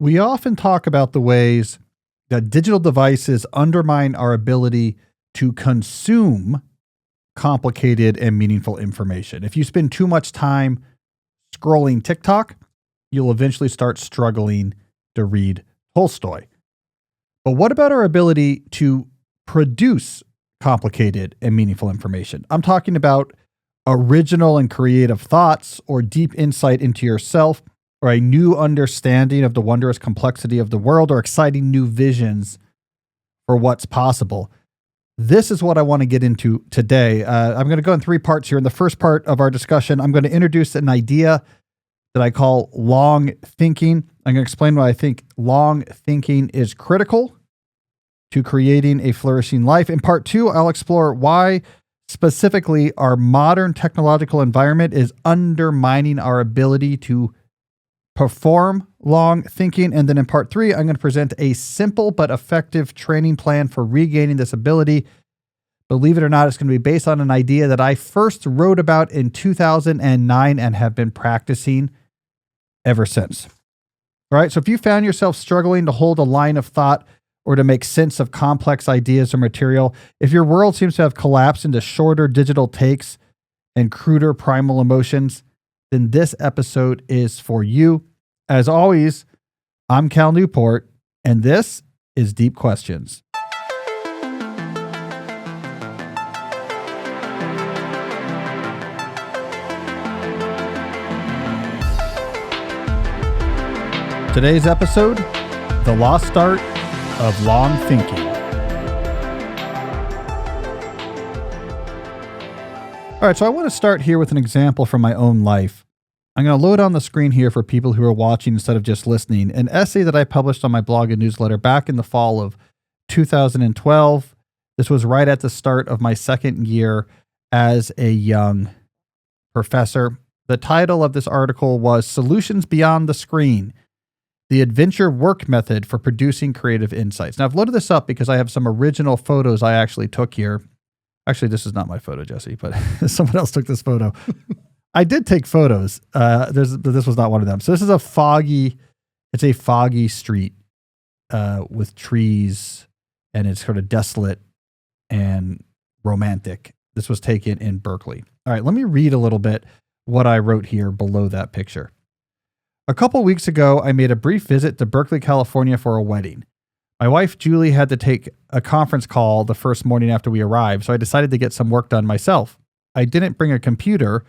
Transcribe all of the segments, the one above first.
We often talk about the ways that digital devices undermine our ability to consume complicated and meaningful information. If you spend too much time scrolling TikTok, you'll eventually start struggling to read Tolstoy. But what about our ability to produce complicated and meaningful information? I'm talking about original and creative thoughts, or deep insight into yourself, or a new understanding of the wondrous complexity of the world, or exciting new visions for what's possible. This is what I want to get into today. I'm going to go in three parts here. In the first part of our discussion, I'm going to introduce an idea that I call long thinking. I'm going to explain why I think long thinking is critical to creating a flourishing life. In part two, I'll explore why specifically our modern technological environment is undermining our ability to perform long thinking. And then in part three, I'm going to present a simple but effective training plan for regaining this ability. Believe it or not, it's going to be based on an idea that I first wrote about in 2009 and have been practicing ever since. All right. So if you found yourself struggling to hold a line of thought or to make sense of complex ideas or material, if your world seems to have collapsed into shorter digital takes and cruder primal emotions, then this episode is for you. As always, I'm Cal Newport, and this is Deep Questions. Today's episode, The Lost Art of Long Thinking. All right, so I want to start here with an example from my own life. I'm going to load on the screen here for people who are watching instead of just listening, an essay that I published on my blog and newsletter back in the fall of 2012. This was right at the start of my second year as a young professor. The title of this article was Solutions Beyond the Screen: The Adventure Work Method for Producing Creative Insights. Now, I've loaded this up because I have some original photos I actually took here. Actually, this is not my photo, Jesse, but someone else took this photo. I did take photos. This was not one of them. So this is a foggy street with trees, and it's sort of desolate and romantic. This was taken in Berkeley. All right, let me read a little bit what I wrote here below that picture. A couple weeks ago, I made a brief visit to Berkeley, California for a wedding. My wife, Julie, had to take a conference call the first morning after we arrived, so I decided to get some work done myself. I didn't bring a computer,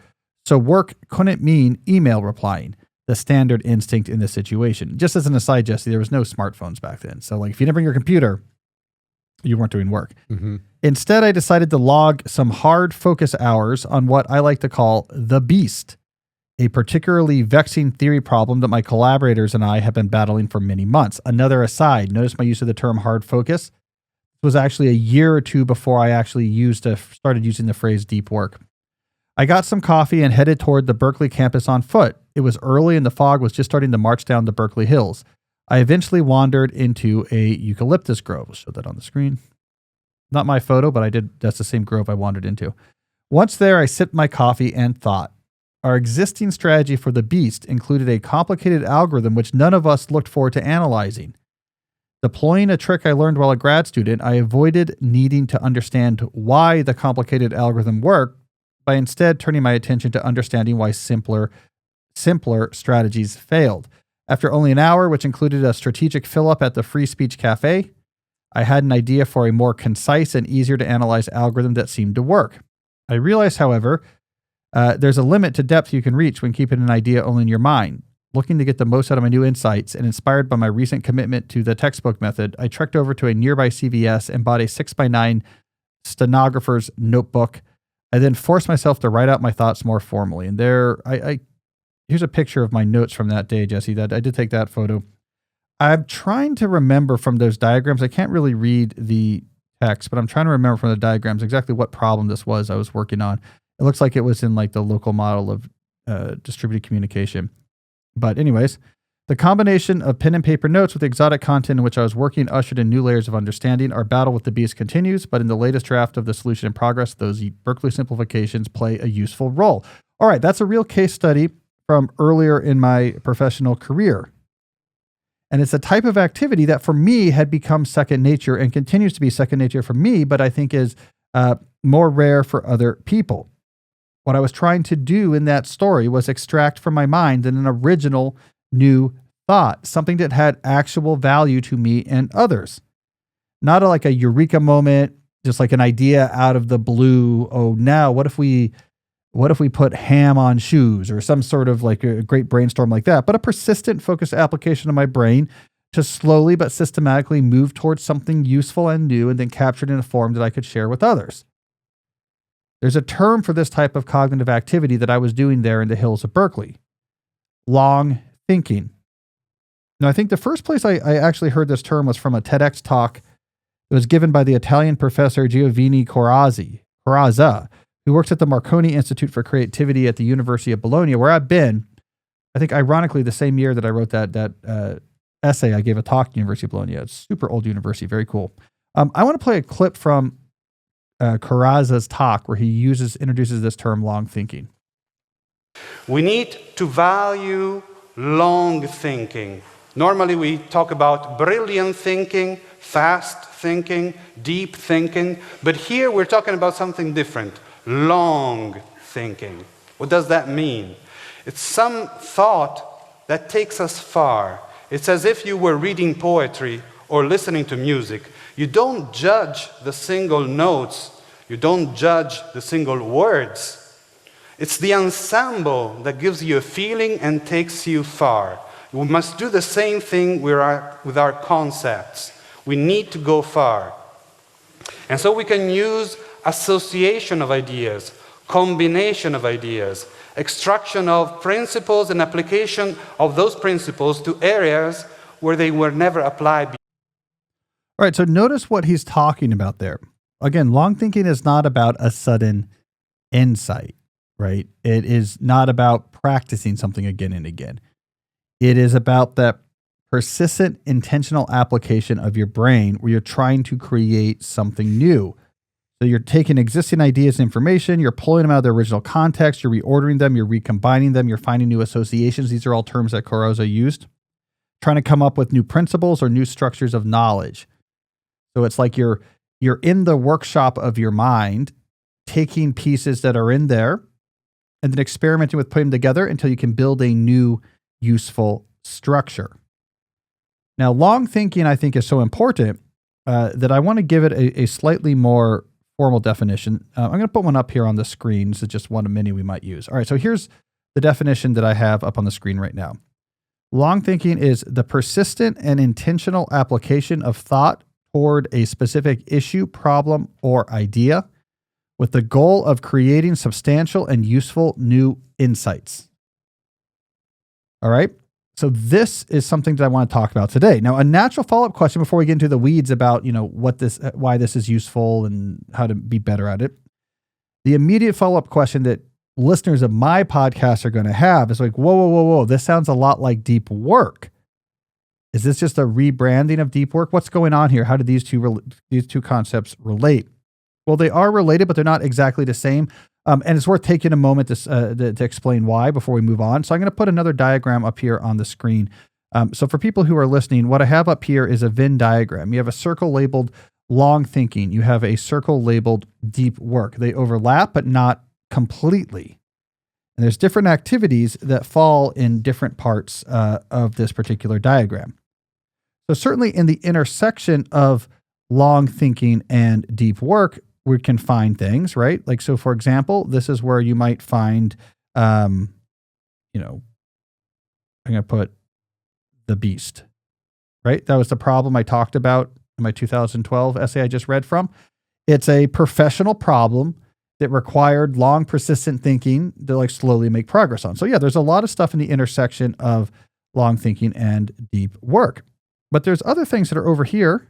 so work couldn't mean email replying, the standard instinct in this situation. Just as an aside, Jesse, there was no smartphones back then. So like if you didn't bring your computer, you weren't doing work. Mm-hmm. Instead, I decided to log some hard focus hours on what I like to call the beast, a particularly vexing theory problem that my collaborators and I have been battling for many months. Another aside, notice my use of the term hard focus. It was actually a year or two before I actually started using the phrase deep work. I got some coffee and headed toward the Berkeley campus on foot. It was early and the fog was just starting to march down the Berkeley hills. I eventually wandered into a eucalyptus grove. I'll show that on the screen. Not my photo, but that's the same grove I wandered into. Once there, I sipped my coffee and thought. Our existing strategy for the beast included a complicated algorithm which none of us looked forward to analyzing. Deploying a trick I learned while a grad student, I avoided needing to understand why the complicated algorithm worked by instead turning my attention to understanding why simpler strategies failed. After only an hour, which included a strategic fill-up at the Free Speech Cafe, I had an idea for a more concise and easier to analyze algorithm that seemed to work. I realized, however, there's a limit to depth you can reach when keeping an idea only in your mind. Looking to get the most out of my new insights and inspired by my recent commitment to the textbook method, I trekked over to a nearby CVS and bought a 6x9 stenographer's notebook. I then forced myself to write out my thoughts more formally. And here's a picture of my notes from that day, Jesse. That I did take that photo. I'm trying to remember from those diagrams. I can't really read the text, but I'm trying to remember from the diagrams exactly what problem this was I was working on. It looks like it was in like the local model of distributed communication. But anyways, the combination of pen and paper notes with the exotic content in which I was working ushered in new layers of understanding. Our battle with the beast continues, but in the latest draft of the solution in progress, those Berkeley simplifications play a useful role. All right, that's a real case study from earlier in my professional career. And it's a type of activity that for me had become second nature and continues to be second nature for me, but I think is more rare for other people. What I was trying to do in that story was extract from my mind an original new thought, something that had actual value to me and others. Not like a eureka moment, just like an idea out of the blue. Oh, now what if we put ham on shoes, or some sort of like a great brainstorm like that, but a persistent, focused application of my brain to slowly but systematically move towards something useful and new, and then captured in a form that I could share with others. There's a term for this type of cognitive activity that I was doing there in the hills of Berkeley: long thinking. Now, I think the first place I actually heard this term was from a TEDx talk that was given by the Italian professor Giovanni Corazza, who works at the Marconi Institute for Creativity at the University of Bologna, where I've been. I think, ironically, the same year that I wrote that essay, I gave a talk at University of Bologna. It's a super old university, very cool. I want to play a clip from Corazza's talk where he introduces this term, long thinking. We need to value long thinking. Normally we talk about brilliant thinking, fast thinking, deep thinking, but here we're talking about something different: long thinking. What does that mean? It's some thought that takes us far. It's as if you were reading poetry or listening to music. You don't judge the single notes. You don't judge the single words. It's the ensemble that gives you a feeling and takes you far. We must do the same thing with our concepts. We need to go far. And so we can use association of ideas, combination of ideas, extraction of principles and application of those principles to areas where they were never applied before. All right, so notice what he's talking about there. Again, long thinking is not about a sudden insight, right? It is not about practicing something again and again. It is about that persistent, intentional application of your brain where you're trying to create something new. So you're taking existing ideas and information, you're pulling them out of their original context, you're reordering them, you're recombining them, you're finding new associations. These are all terms that Corazza used. Trying to come up with new principles or new structures of knowledge. So it's like you're in the workshop of your mind, taking pieces that are in there and then experimenting with putting them together until you can build a new, useful structure. Now, long thinking, I think, is so important that I want to give it a slightly more formal definition. I'm going to put one up here on the screen. This is just one of many we might use. All right, so here's the definition that I have up on the screen right now. Long thinking is the persistent and intentional application of thought toward a specific issue, problem, or idea with the goal of creating substantial and useful new insights. All right. So this is something that I want to talk about today. Now, a natural follow-up question before we get into the weeds about, why this is useful and how to be better at it. The immediate follow-up question that listeners of my podcast are going to have is like, whoa. This sounds a lot like deep work. Is this just a rebranding of deep work? What's going on here? How do these two concepts relate? Well, they are related, but they're not exactly the same. And it's worth taking a moment to explain why before we move on. So I'm going to put another diagram up here on the screen. So for people who are listening, what I have up here is a Venn diagram. You have a circle labeled long thinking. You have a circle labeled deep work. They overlap, but not completely. And there's different activities that fall in different parts of this particular diagram. So certainly in the intersection of long thinking and deep work, we can find things, right? Like, so for example, this is where you might find, I'm going to put the beast, right? That was the problem I talked about in my 2012 essay I just read from. It's a professional problem that required long, persistent thinking to slowly make progress on. So yeah, there's a lot of stuff in the intersection of long thinking and deep work. But there's other things that are over here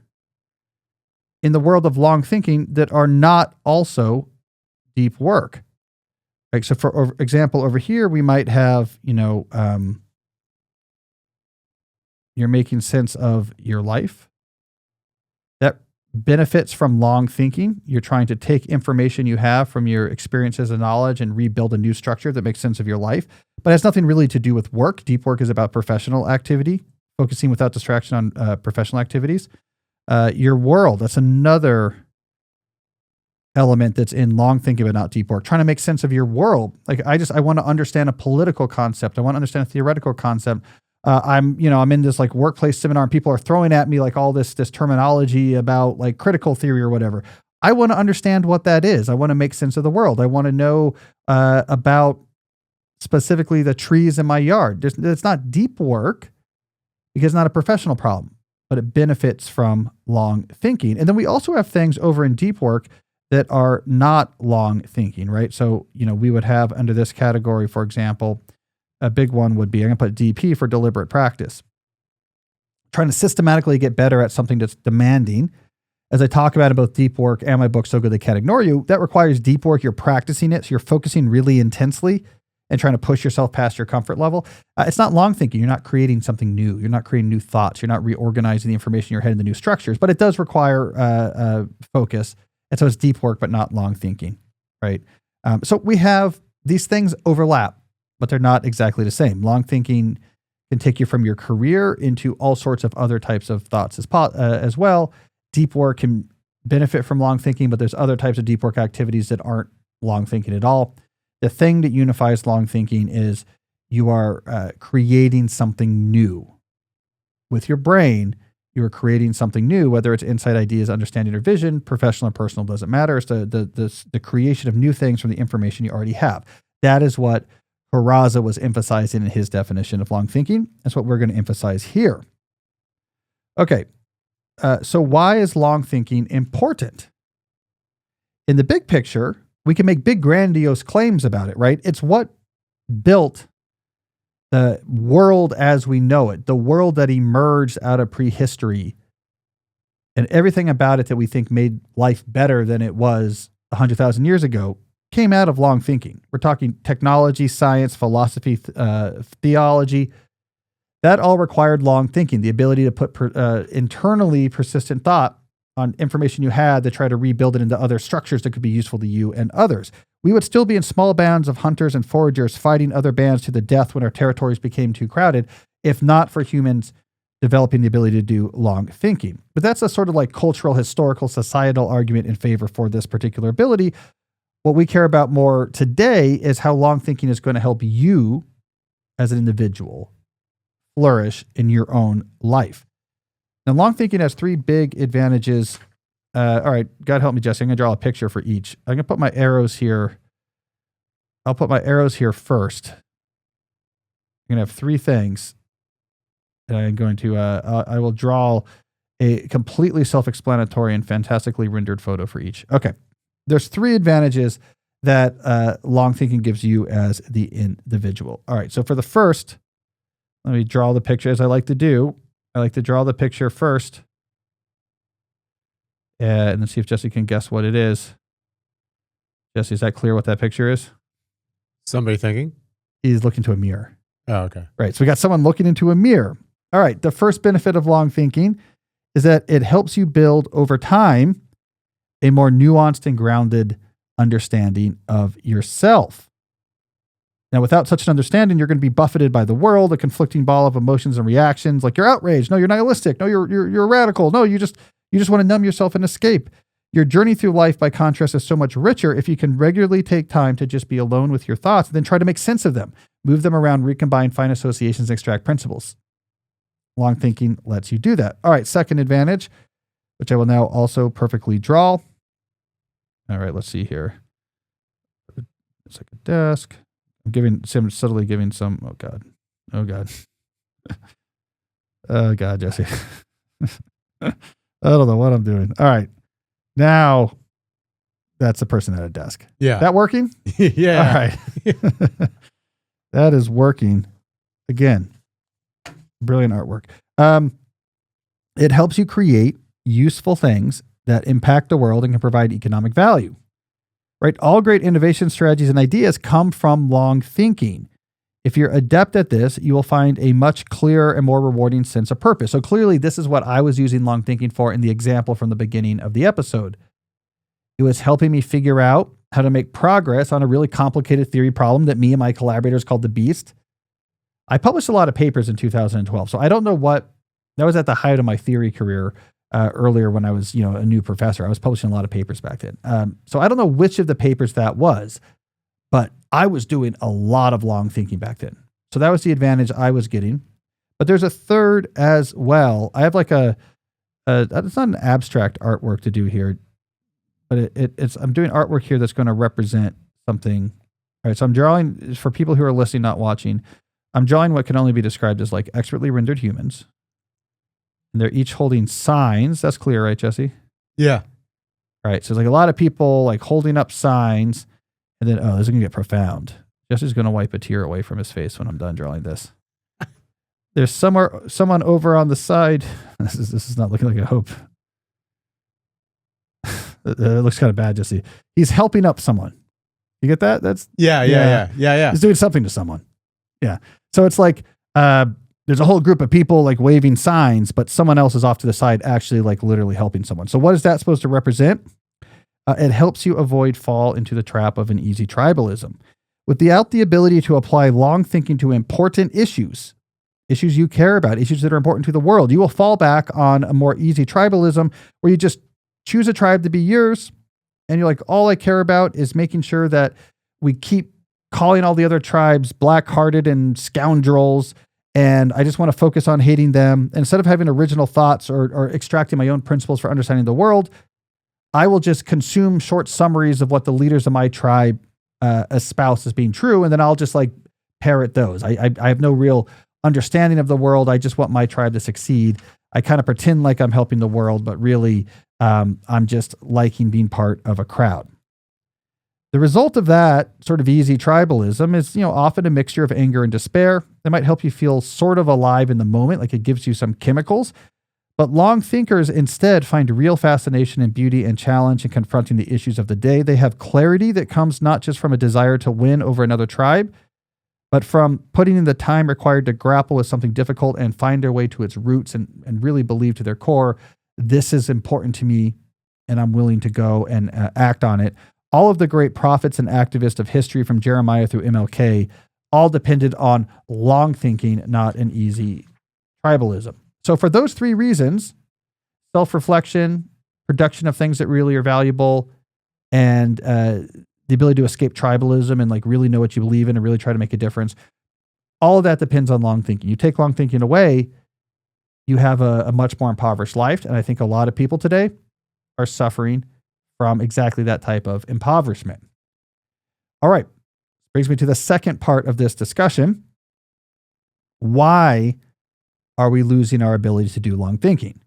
in the world of long thinking that are not also deep work. Right? So for example, over here, we might have, you're making sense of your life. That benefits from long thinking. You're trying to take information you have from your experiences and knowledge and rebuild a new structure that makes sense of your life, but has nothing really to do with work. Deep work is about professional activity. focusing without distraction on professional activities. Your world, that's another element that's in long thinking but not deep work. Trying to make sense of your world. Like I want to understand a political concept. I want to understand a theoretical concept. I'm in this like workplace seminar and people are throwing at me like all this terminology about like critical theory or whatever. I want to understand what that is. I want to make sense of the world. I want to know about specifically the trees in my yard. It's not deep work because it's not a professional problem, but it benefits from long thinking. And then we also have things over in deep work that are not long thinking, right? So, we would have under this category, for example, a big one would be, I'm going to put DP for deliberate practice. Trying to systematically get better at something that's demanding. As I talk about in both deep work and my book, So Good They Can't Ignore You, that requires deep work. You're practicing it. So you're focusing really intensely and trying to push yourself past your comfort level. It's not long thinking. You're not creating something new. You're not creating new thoughts. You're not reorganizing the information in your head into new structures, but it does require focus. And so it's deep work, but not long thinking, right? So we have these things overlap, but they're not exactly the same. Long thinking can take you from your career into all sorts of other types of thoughts as well. Deep work can benefit from long thinking, but there's other types of deep work activities that aren't long thinking at all. The thing that unifies long thinking is you are creating something new. With your brain, you are creating something new, whether it's insight, ideas, understanding, or vision, professional or personal, doesn't matter. It's the creation of new things from the information you already have. That is what Peraza was emphasizing in his definition of long thinking. That's what we're going to emphasize here. Okay. So why is long thinking important? In the big picture, we can make big grandiose claims about it, right? It's what built the world as we know it, the world that emerged out of prehistory, and everything about it that we think made life better than it was 100,000 years ago came out of long thinking. We're talking technology, science, philosophy, theology. That all required long thinking, the ability to put internally persistent thought on information you had to try to rebuild it into other structures that could be useful to you and others. We would still be in small bands of hunters and foragers fighting other bands to the death when our territories became too crowded, if not for humans developing the ability to do long thinking. But that's a sort of like cultural, historical, societal argument in favor for this particular ability. What we care about more today is how long thinking is going to help you as an individual flourish in your own life. Now, long thinking has three big advantages. All right, God help me, Jesse. I'm going to draw a picture for each. I'm going to put my arrows here. I'll put my arrows here first. I'm going to have three things. And I'm going to, I will draw a completely self-explanatory and fantastically rendered photo for each. Okay. There's three advantages that long thinking gives you as the individual. All right. So for the first, let me draw the picture as I like to do. I like to draw the picture first. And then see if Jesse can guess what it is. Jesse, is that clear what that picture is? Somebody thinking? He's looking to a mirror. Oh, okay. Right. So we got someone looking into a mirror. All right. The first benefit of long thinking is that it helps you build over time a more nuanced and grounded understanding of yourself. Now, without such an understanding, you're going to be buffeted by the world, a conflicting ball of emotions and reactions. Like you're outraged. No, you're nihilistic. No, you're radical. No, you just want to numb yourself and escape. Your journey through life, by contrast, is so much richer if you can regularly take time to just be alone with your thoughts and then try to make sense of them, move them around, recombine, find associations, and extract principles. Long thinking lets you do that. All right, second advantage, which I will now also perfectly draw. All right, let's see here. It's like a desk. I'm subtly giving some, oh God. Oh God, Jesse. I don't know what I'm doing. All right. Now that's the person at a desk. Yeah. That working? Yeah. All right. That is working. Again, brilliant artwork. It helps you create useful things that impact the world and can provide economic value. Right? All great innovation strategies and ideas come from long thinking. If you're adept at this, you will find a much clearer and more rewarding sense of purpose. So clearly, this is what I was using long thinking for in the example from the beginning of the episode. It was helping me figure out how to make progress on a really complicated theory problem that me and my collaborators called the Beast. I published a lot of papers in 2012. So I don't know that was at the height of my theory career earlier when I was, a new professor. I was publishing a lot of papers back then. So I don't know which of the papers that was, but I was doing a lot of long thinking back then. So that was the advantage I was getting. But there's a third as well. I have like it's not an abstract artwork to do here, but I'm doing artwork here that's going to represent something. All right, so I'm drawing, for people who are listening, not watching, I'm drawing what can only be described as like expertly rendered humans. And they're each holding signs. That's clear, right, Jesse? Yeah. All right, so there's like a lot of people like holding up signs, and then, this is going to get profound. Jesse's going to wipe a tear away from his face when I'm done drawing this. There's someone over on the side. This is not looking like a hope. It looks kind of bad, Jesse. He's helping up someone. You get that? That's Yeah. He's doing something to someone. Yeah. So it's like there's a whole group of people like waving signs, but someone else is off to the side actually like literally helping someone. So what is that supposed to represent? It helps you avoid fall into the trap of an easy tribalism. Without the ability to apply long thinking to important issues you care about, issues that are important to the world, you will fall back on a more easy tribalism where you just choose a tribe to be yours. And you're like, all I care about is making sure that we keep calling all the other tribes black-hearted and scoundrels. And I just want to focus on hating them. And instead of having original thoughts or extracting my own principles for understanding the world, I will just consume short summaries of what the leaders of my tribe espouse as being true. And then I'll just like parrot those. I have no real understanding of the world. I just want my tribe to succeed. I kind of pretend like I'm helping the world, but really I'm just liking being part of a crowd. The result of that sort of easy tribalism is, often a mixture of anger and despair. It might help you feel sort of alive in the moment, like it gives you some chemicals. But long thinkers instead find real fascination and beauty and challenge in confronting the issues of the day. They have clarity that comes not just from a desire to win over another tribe, but from putting in the time required to grapple with something difficult and find their way to its roots and really believe to their core, this is important to me and I'm willing to go and act on it. All of the great prophets and activists of history from Jeremiah through MLK all depended on long thinking, not an easy tribalism. So for those three reasons, self-reflection, production of things that really are valuable, and the ability to escape tribalism and like really know what you believe in and really try to make a difference, all of that depends on long thinking. You take long thinking away, you have a much more impoverished life. And I think a lot of people today are suffering from exactly that type of impoverishment. All right. Brings me to the second part of this discussion. Why are we losing our ability to do long thinking?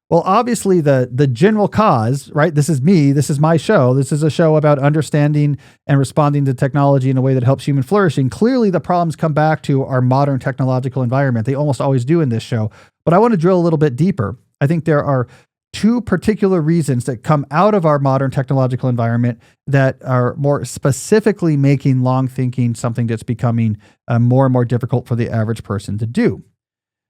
Well, obviously the general cause, right? This is me. This is my show. This is a show about understanding and responding to technology in a way that helps human flourishing. Clearly, the problems come back to our modern technological environment. They almost always do in this show. But I want to drill a little bit deeper. I think there are two particular reasons that come out of our modern technological environment that are more specifically making long thinking something that's becoming more and more difficult for the average person to do.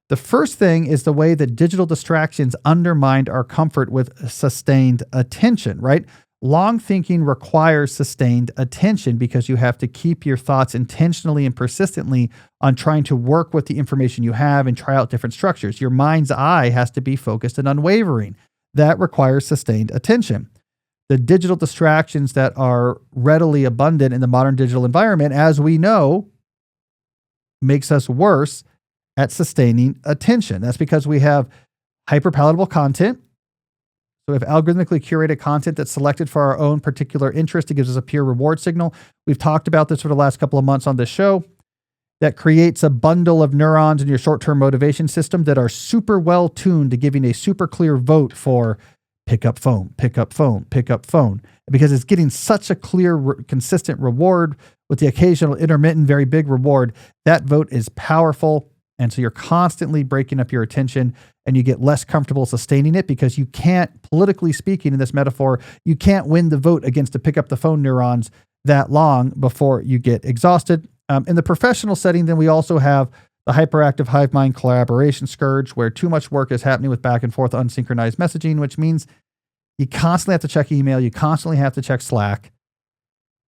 The first thing is the way that digital distractions undermine our comfort with sustained attention, right? Long thinking requires sustained attention because you have to keep your thoughts intentionally and persistently on trying to work with the information you have and try out different structures. Your mind's eye has to be focused and unwavering. That requires sustained attention. The digital distractions that are readily abundant in the modern digital environment, as we know, makes us worse at sustaining attention. That's because we have hyperpalatable content. So we have algorithmically curated content that's selected for our own particular interest. It gives us a peer reward signal. We've talked about this for the last couple of months on this show. That creates a bundle of neurons in your short-term motivation system that are super well tuned to giving a super clear vote for pick up phone, pick up phone, pick up phone. Because it's getting such a clear, consistent reward with the occasional intermittent, very big reward. That vote is powerful. And so you're constantly breaking up your attention and you get less comfortable sustaining it because you can't, politically speaking in this metaphor, you can't win the vote against the pick up the phone neurons that long before you get exhausted. In the professional setting, then we also have the hyperactive hive mind collaboration scourge, where too much work is happening with back and forth unsynchronized messaging, which means you constantly have to check email, you constantly have to check Slack.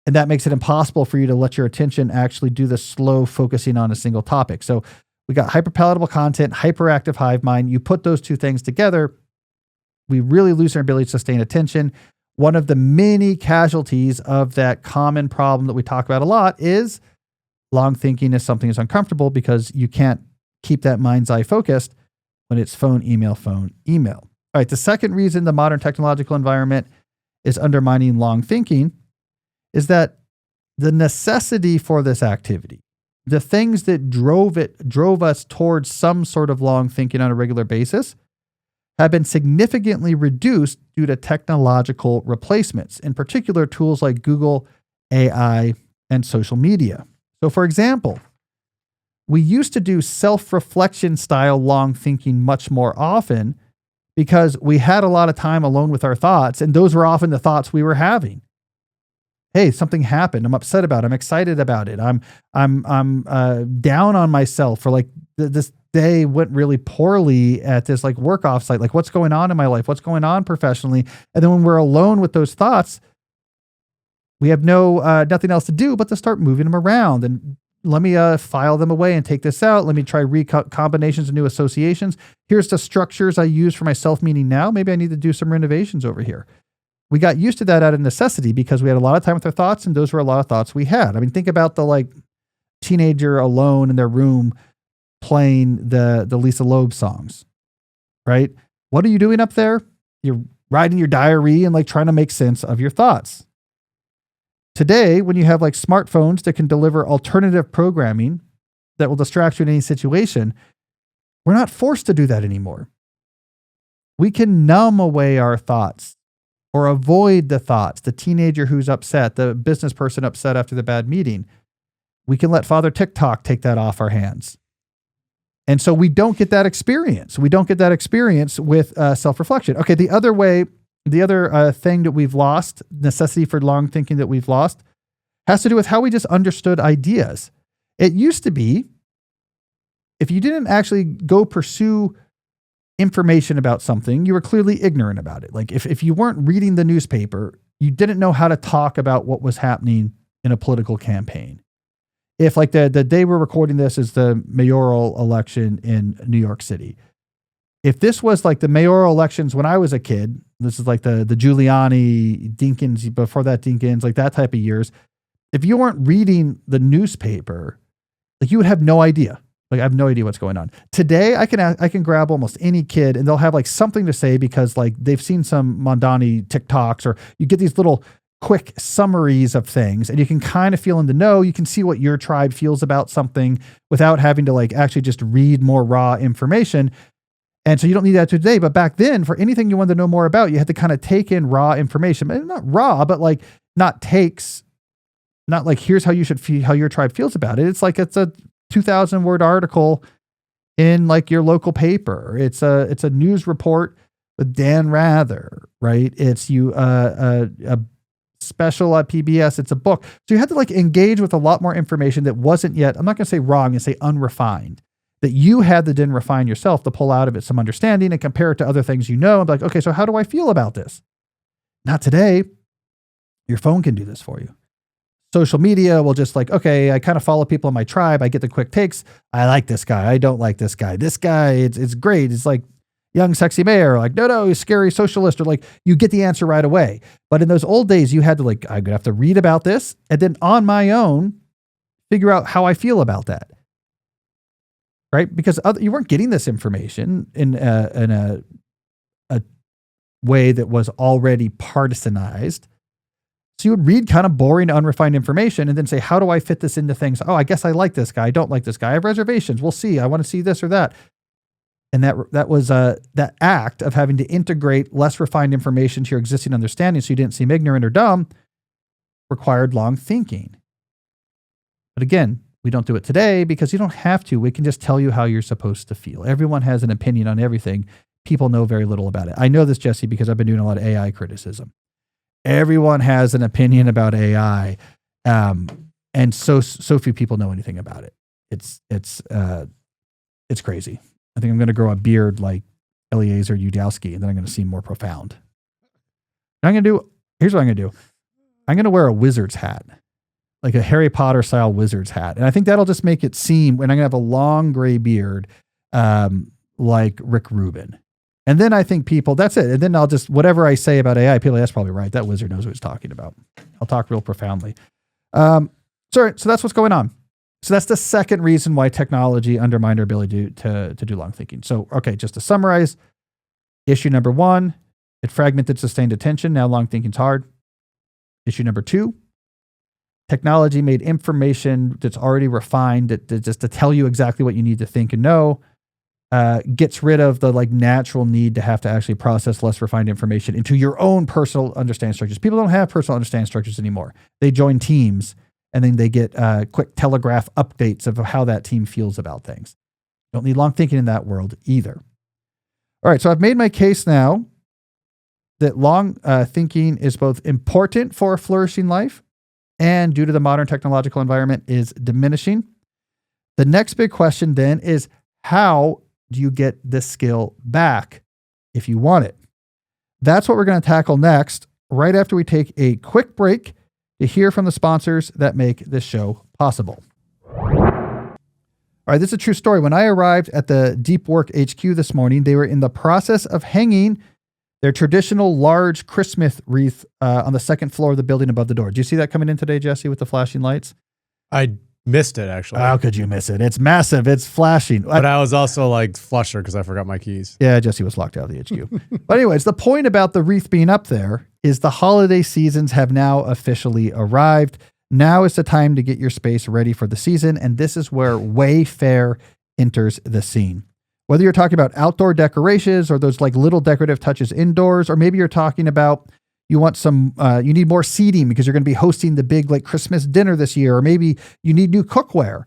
And that makes it impossible for you to let your attention actually do the slow focusing on a single topic. So we got hyperpalatable content, hyperactive hive mind. You put those two things together, we really lose our ability to sustain attention. One of the many casualties of that common problem that we talk about a lot is long thinking is something that's uncomfortable because you can't keep that mind's eye focused when it's phone, email, phone, email. All right, the second reason the modern technological environment is undermining long thinking is that the necessity for this activity, the things that drove us towards some sort of long thinking on a regular basis, have been significantly reduced due to technological replacements, in particular tools like Google, AI, and social media. So for example, we used to do self-reflection style long thinking much more often because we had a lot of time alone with our thoughts, and those were often the thoughts we were having. Hey, something happened. I'm upset about it. I'm excited about it. I'm down on myself for like this day went really poorly at this like work offsite. Like what's going on in my life? What's going on professionally? And then when we're alone with those thoughts, we have nothing else to do but to start moving them around and let me file them away and take this out. Let me try combinations of new associations. Here's the structures I use for my self-meaning now. Maybe I need to do some renovations over here. We got used to that out of necessity because we had a lot of time with our thoughts, and those were a lot of thoughts we had. I mean, think about the like teenager alone in their room playing the Lisa Loeb songs, right? What are you doing up there? You're writing your diary and like trying to make sense of your thoughts. Today, when you have like smartphones that can deliver alternative programming that will distract you in any situation, we're not forced to do that anymore. We can numb away our thoughts or avoid the thoughts. The teenager who's upset, the business person upset after the bad meeting. We can let Father TikTok take that off our hands. And so we don't get that experience. We don't get that experience with self-reflection. Okay, the other thing that we've lost, necessity for long thinking that we've lost, has to do with how we just understood ideas. It used to be, if you didn't actually go pursue information about something, you were clearly ignorant about it. Like if you weren't reading the newspaper, you didn't know how to talk about what was happening in a political campaign. If like the day we're recording this is the mayoral election in New York City. If this was like the mayoral elections when I was a kid, this is like the Giuliani, Dinkins, before that Dinkins, like that type of years. If you weren't reading the newspaper, like you would have no idea. Like I have no idea what's going on. Today, I can grab almost any kid and they'll have like something to say because like they've seen some Mondani TikToks, or you get these little quick summaries of things and you can kind of feel in the know. You can see what your tribe feels about something without having to like actually just read more raw information. And so you don't need that today. But back then, for anything you wanted to know more about, you had to kind of take in raw information. Not raw, but like not like here's how you should feel, how your tribe feels about it. It's like it's a 2,000 word article in like your local paper. It's a news report with Dan Rather, right? It's a special at PBS. It's a book. So you had to like engage with a lot more information that wasn't yet, I'm not going to say wrong and say unrefined, that you had to then refine yourself to pull out of it some understanding and compare it to other things you know. And be like, okay, so how do I feel about this? Not today. Your phone can do this for you. Social media will just like, okay, I kind of follow people in my tribe. I get the quick takes. I like this guy. I don't like this guy. This guy, it's great. It's like young, sexy mayor. Like, no, he's scary socialist. Or like, you get the answer right away. But in those old days, you had to like, I'm going to have to read about this and then on my own, figure out how I feel about that. Right? Because you weren't getting this information in a way that was already partisanized. So you would read kind of boring, unrefined information and then say, how do I fit this into things? Oh, I guess I like this guy. I don't like this guy. I have reservations. We'll see. I want to see this or that. And that was that act of having to integrate less refined information to your existing understanding so you didn't seem ignorant or dumb required long thinking. But again, we don't do it today because you don't have to. We can just tell you how you're supposed to feel. Everyone has an opinion on everything. People know very little about it. I know this, Jesse, because I've been doing a lot of AI criticism. Everyone has an opinion about AI, and so few people know anything about it. It's crazy. I think I'm going to grow a beard like Eliezer Yudowski, and then I'm going to seem more profound. Here's what I'm going to do. I'm going to wear a wizard's hat, like a Harry Potter style wizard's hat. And I think that'll just make it seem, and I'm going to have a long gray beard, like Rick Rubin. And then I think people, that's it. And then I'll just, whatever I say about AI, people, that's probably right. That wizard knows what he's talking about. I'll talk real profoundly. So that's what's going on. So that's the second reason why technology undermined our ability to do long thinking. So, okay, just to summarize, issue number one, it fragmented sustained attention. Now long thinking's hard. Issue number two, technology made information that's already refined that just to tell you exactly what you need to think and know, gets rid of the like natural need to have to actually process less refined information into your own personal understanding structures. People don't have personal understanding structures anymore. They join teams and then they get quick telegraph updates of how that team feels about things. Don't need long thinking in that world either. All right, so I've made my case now that long thinking is both important for a flourishing life and due to the modern technological environment is diminishing. The next big question then is, how do you get this skill back if you want it? That's what we're going to tackle next, right after we take a quick break to hear from the sponsors that make this show possible. All right, this is a true story. When I arrived at the Deep Work HQ this morning, they were in the process of hanging their traditional large Christmas wreath on the second floor of the building above the door. Do you see that coming in today, Jesse, with the flashing lights? I missed it, actually. How could you miss it? It's massive. It's flashing. But I was also like flusher because I forgot my keys. Yeah, Jesse was locked out of the HQ. But anyways, the point about the wreath being up there is the holiday seasons have now officially arrived. Now is the time to get your space ready for the season. And this is where Wayfair enters the scene. Whether you're talking about outdoor decorations or those like little decorative touches indoors, or maybe you're talking about you want some, you need more seating because you're going to be hosting the big like Christmas dinner this year, or maybe you need new cookware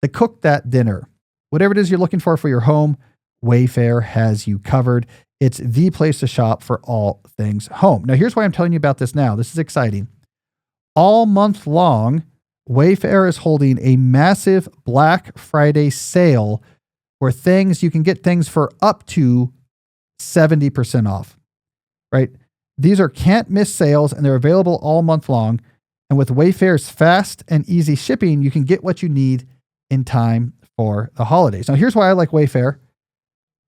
to cook that dinner. Whatever it is you're looking for your home, Wayfair has you covered. It's the place to shop for all things home. Now, here's why I'm telling you about this now. This is exciting. All month long, Wayfair is holding a massive Black Friday sale where you can get things for up to 70% off, right? These are can't miss sales and they're available all month long. And with Wayfair's fast and easy shipping, you can get what you need in time for the holidays. Now, here's why I like Wayfair.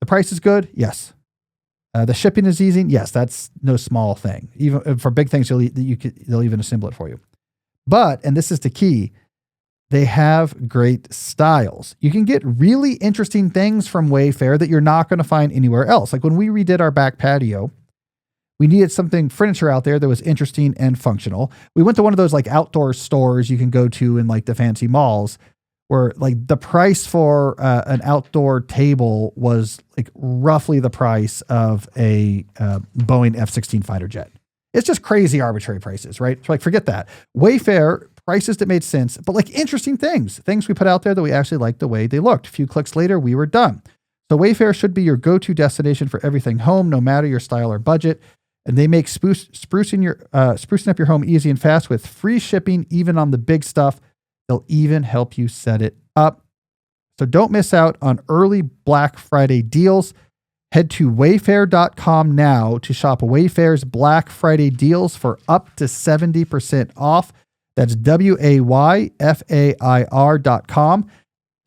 The price is good. Yes. The shipping is easy. Yes. That's no small thing. Even for big things, they'll even assemble it for you. But, and this is the key, they have great styles. You can get really interesting things from Wayfair that you're not going to find anywhere else. Like when we redid our back patio, we needed something furniture out there that was interesting and functional. We went to one of those like outdoor stores you can go to in like the fancy malls where like the price for an outdoor table was like roughly the price of a Boeing F-16 fighter jet. It's just crazy arbitrary prices, right? So like, forget that. Wayfair, prices that made sense, but like interesting things we put out there that we actually liked the way they looked. A few clicks later, we were done. So Wayfair should be your go-to destination for everything home, no matter your style or budget. And they make sprucing up your home easy and fast with free shipping, even on the big stuff. They'll even help you set it up. So don't miss out on early Black Friday deals. Head to wayfair.com now to shop Wayfair's Black Friday deals for up to 70% off. That's wayfair.com.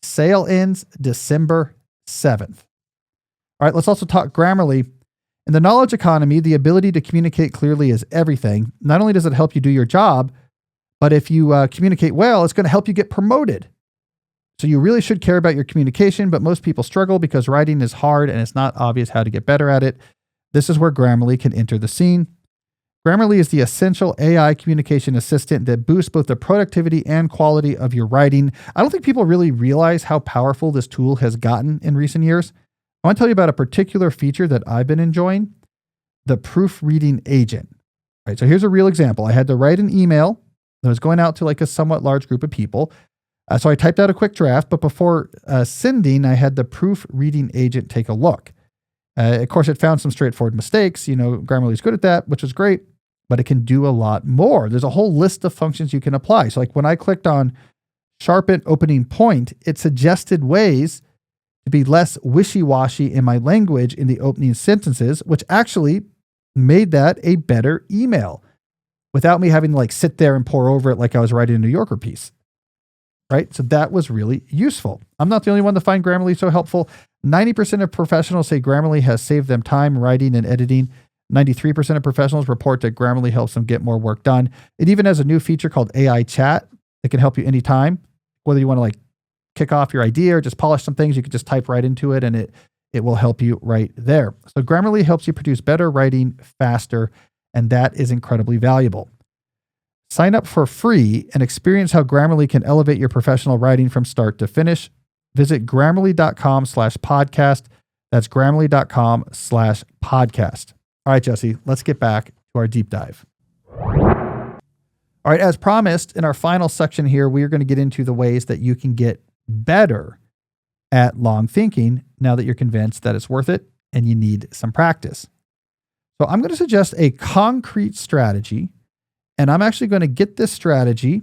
Sale ends December 7th. All right, let's also talk Grammarly. In the knowledge economy, the ability to communicate clearly is everything. Not only does it help you do your job, but if you communicate well, it's going to help you get promoted. So you really should care about your communication, but most people struggle because writing is hard and it's not obvious how to get better at it. This is where Grammarly can enter the scene. Grammarly is the essential AI communication assistant that boosts both the productivity and quality of your writing. I don't think people really realize how powerful this tool has gotten in recent years. I want to tell you about a particular feature that I've been enjoying, the proofreading agent. All right, so here's a real example. I had to write an email that was going out to like a somewhat large group of people. So I typed out a quick draft, but before sending, I had the proofreading agent take a look. Of course, it found some straightforward mistakes. Grammarly's good at that, which is great, but it can do a lot more. There's a whole list of functions you can apply. So like when I clicked on sharpen opening point, it suggested ways to be less wishy-washy in my language in the opening sentences, which actually made that a better email. without me having to like sit there and pore over it like I was writing a New Yorker piece. Right? So that was really useful. I'm not the only one to find Grammarly so helpful. 90% of professionals say Grammarly has saved them time writing and editing. 93% of professionals report that Grammarly helps them get more work done. It even has a new feature called AI chat that can help you anytime. Whether you want to like kick off your idea or just polish some things, you can just type right into it and it will help you right there. So Grammarly helps you produce better writing faster, and that is incredibly valuable. Sign up for free and experience how Grammarly can elevate your professional writing from start to finish. Visit grammarly.com/podcast. That's grammarly.com/podcast. All right, Jesse, let's get back to our deep dive. All right, as promised, in our final section here, we are going to get into the ways that you can get better at long thinking now that you're convinced that it's worth it and you need some practice. So I'm going to suggest a concrete strategy, and I'm actually going to get this strategy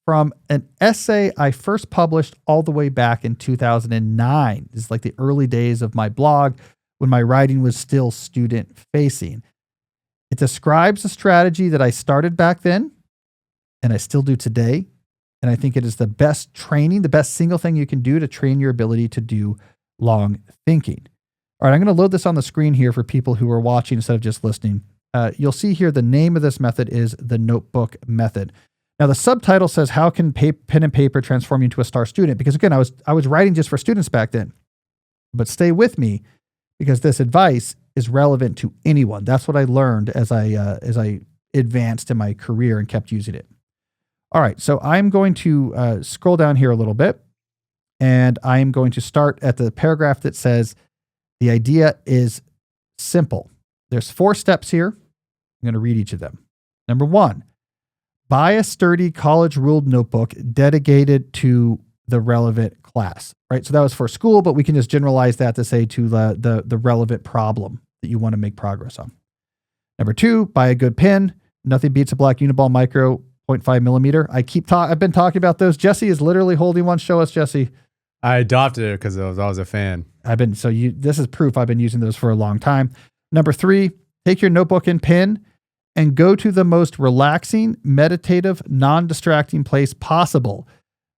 from an essay I first published all the way back in 2009. This is like the early days of my blog when my writing was still student facing. It describes a strategy that I started back then and I still do today. And I think it is the best training, the best single thing you can do to train your ability to do long thinking. All right, I'm going to load this on the screen here for people who are watching instead of just listening. You'll see here the name of this method is the notebook method. Now the subtitle says, how can pen and paper transform you into a star student? Because again, I was writing just for students back then. But stay with me because this advice is relevant to anyone. That's what I learned as I advanced in my career and kept using it. All right, so I'm going to scroll down here a little bit, and I'm going to start at the paragraph that says, the idea is simple. There's 4 steps here. I'm going to read each of them. Number 1, buy a sturdy college-ruled notebook dedicated to the relevant class, right? So that was for school, but we can just generalize that to say to the relevant problem that you want to make progress on. Number 2, buy a good pen. Nothing beats a black Uniball Micro 0.5 millimeter. I've been talking about those. Jesse is literally holding one. Show us, Jesse. I adopted it because I was a fan. This is proof I've been using those for a long time. Number 3, take your notebook and pen and go to the most relaxing, meditative, non-distracting place possible.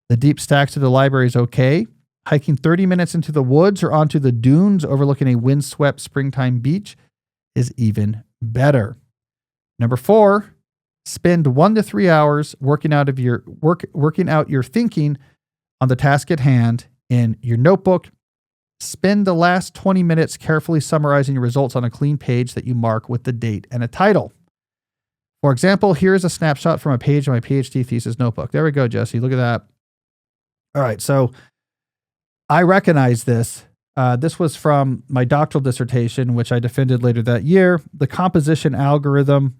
The deep stacks of the library is okay. Hiking 30 minutes into the woods or onto the dunes overlooking a windswept springtime beach is even better. Number 4, spend 1 to 3 hours working out your thinking on the task at hand in your notebook. Spend the last 20 minutes carefully summarizing your results on a clean page that you mark with the date and a title. For example, here is a snapshot from a page of my PhD thesis notebook. There we go, Jesse. Look at that. All right, so I recognize this. This was from my doctoral dissertation, which I defended later that year. The composition algorithm.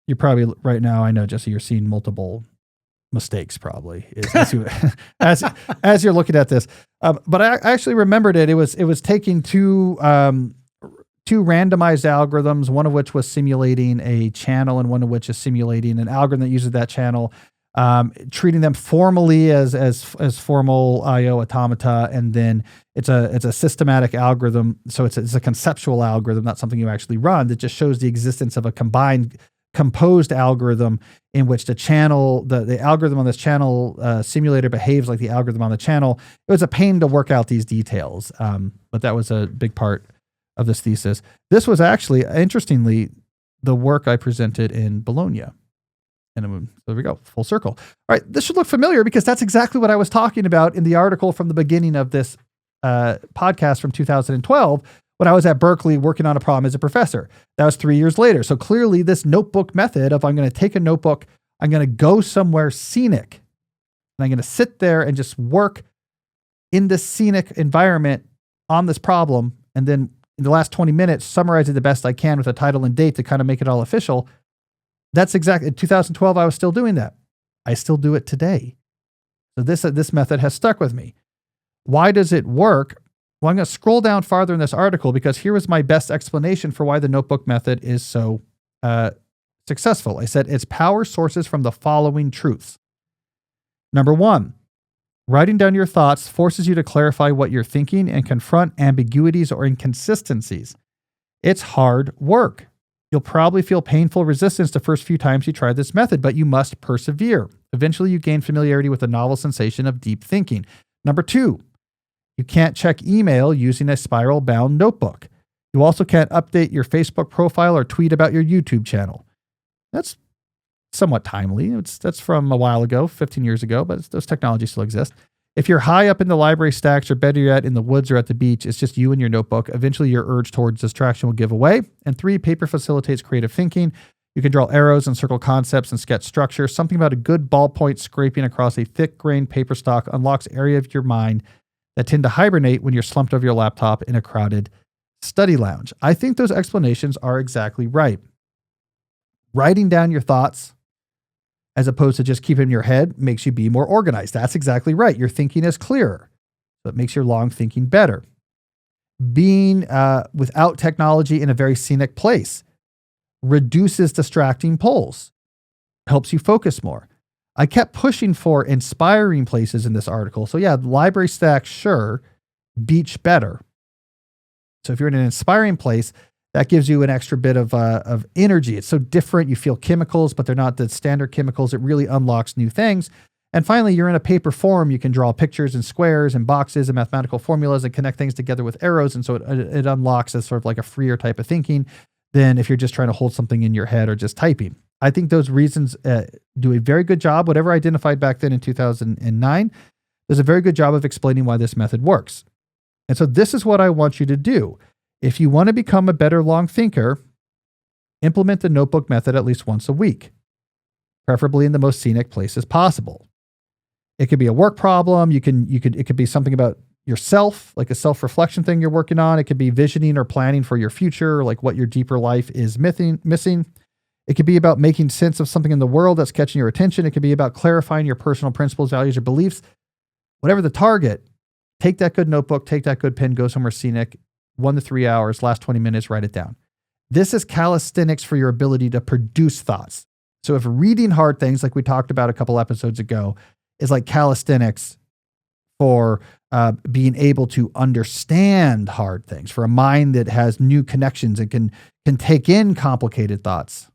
You're probably right now, I know, Jesse, you're seeing multiple mistakes probably as you're looking at this. But I actually remembered it. It was taking two randomized algorithms, one of which was simulating a channel and one of which is simulating an algorithm that uses that channel, treating them formally as formal IO automata. And then it's a systematic algorithm. So it's a conceptual algorithm, not something you actually run, that just shows the existence of a composed algorithm in which the channel, the algorithm on this channel simulator behaves like the algorithm on the channel. It was a pain to work out these details, but that was a big part of this thesis. This was actually, interestingly, the work I presented in Bologna. And so there we go, full circle. All right, this should look familiar because that's exactly what I was talking about in the article from the beginning of this podcast from 2012, when I was at Berkeley working on a problem as a professor. That was 3 years later. So clearly this notebook method of I'm going to take a notebook, I'm going to go somewhere scenic, and I'm going to sit there and just work in this scenic environment on this problem. And then in the last 20 minutes, summarize it the best I can with a title and date to kind of make it all official. That's exactly, in 2012, I was still doing that. I still do it today. So this method has stuck with me. Why does it work? Well, I'm going to scroll down farther in this article because here is my best explanation for why the notebook method is so successful. I said its power sources from the following truths. Number 1, writing down your thoughts forces you to clarify what you're thinking and confront ambiguities or inconsistencies. It's hard work. You'll probably feel painful resistance the first few times you try this method, but you must persevere. Eventually, you gain familiarity with the novel sensation of deep thinking. Number 2, you can't check email using a spiral-bound notebook. You also can't update your Facebook profile or tweet about your YouTube channel. That's somewhat timely. That's from a while ago, 15 years ago, but those technologies still exist. If you're high up in the library stacks, or better yet, in the woods or at the beach, it's just you and your notebook. Eventually, your urge towards distraction will give away. And 3, paper facilitates creative thinking. You can draw arrows and circle concepts and sketch structure. Something about a good ballpoint scraping across a thick-grained paper stock unlocks areas of your mind that tend to hibernate when you're slumped over your laptop in a crowded study lounge. I think those explanations are exactly right. Writing down your thoughts, as opposed to just keeping in your head, makes you be more organized. That's exactly right. Your thinking is clearer. So it makes your long thinking better. Being without technology in a very scenic place reduces distracting pulls, helps you focus more. I kept pushing for inspiring places in this article. So yeah, library stack, sure. Beach, better. So if you're in an inspiring place, that gives you an extra bit of energy. It's so different. You feel chemicals, but they're not the standard chemicals. It really unlocks new things. And finally, you're in a paper form. You can draw pictures and squares and boxes and mathematical formulas and connect things together with arrows. And so it unlocks as sort of like a freer type of thinking than if you're just trying to hold something in your head or just typing. I think those reasons do a very good job. Whatever I identified back then in 2009, does a very good job of explaining why this method works. And so this is what I want you to do. If you want to become a better long thinker, implement the notebook method at least once a week, preferably in the most scenic places possible. It could be a work problem. It could be something about yourself, like a self-reflection thing you're working on. It could be visioning or planning for your future, like what your deeper life is missing. It could be about making sense of something in the world that's catching your attention. It could be about clarifying your personal principles, values, or beliefs. Whatever the target, take that good notebook, take that good pen, go somewhere scenic, 1 to 3 hours, last 20 minutes, write it down. This is calisthenics for your ability to produce thoughts. So if reading hard things, like we talked about a couple episodes ago, is like calisthenics for being able to understand hard things, for a mind that has new connections and can take in complicated thoughts.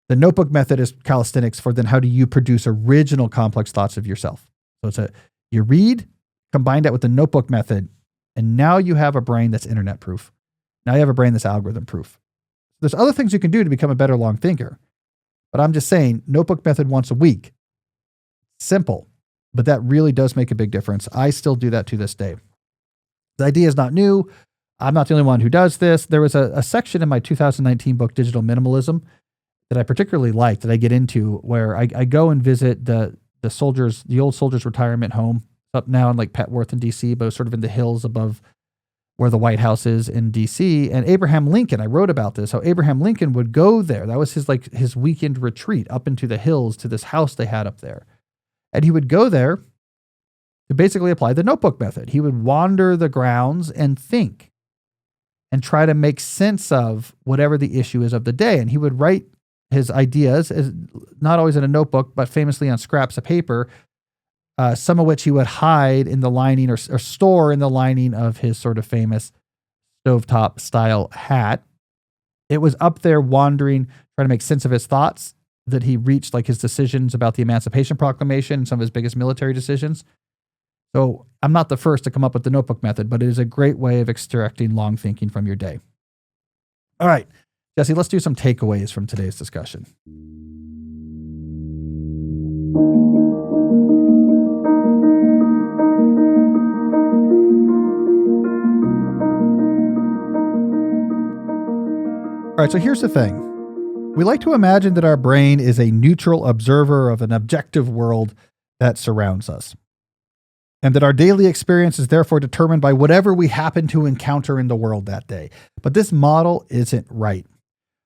The notebook method is calisthenics for then how do you produce original complex thoughts of yourself. So you read, combine that with the notebook method, and now you have a brain that's internet proof. Now you have a brain that's algorithm proof. There's other things you can do to become a better long thinker. But I'm just saying, notebook method once a week. Simple, but that really does make a big difference. I still do that to this day. The idea is not new. I'm not the only one who does this. There was a section in my 2019 book, Digital Minimalism, that I particularly liked, that I get into, where I go and visit the old soldiers' retirement home up now in like Petworth in DC, but sort of in the hills above where the White House is in DC. And Abraham Lincoln, I wrote about this, how Abraham Lincoln would go there. That was his weekend retreat up into the hills to this house they had up there. And he would go there to basically apply the notebook method. He would wander the grounds and think and try to make sense of whatever the issue is of the day. And he would write his ideas, not always in a notebook, but famously on scraps of paper, some of which he would hide in the lining or store in the lining of his sort of famous stovetop style hat. It was up there wandering, trying to make sense of his thoughts, that he reached like his decisions about the Emancipation Proclamation and some of his biggest military decisions. So I'm not the first to come up with the notebook method, but it is a great way of extracting long thinking from your day. All right, Jesse, let's do some takeaways from today's discussion. All right, so here's the thing. We like to imagine that our brain is a neutral observer of an objective world that surrounds us, and that our daily experience is therefore determined by whatever we happen to encounter in the world that day. But this model isn't right.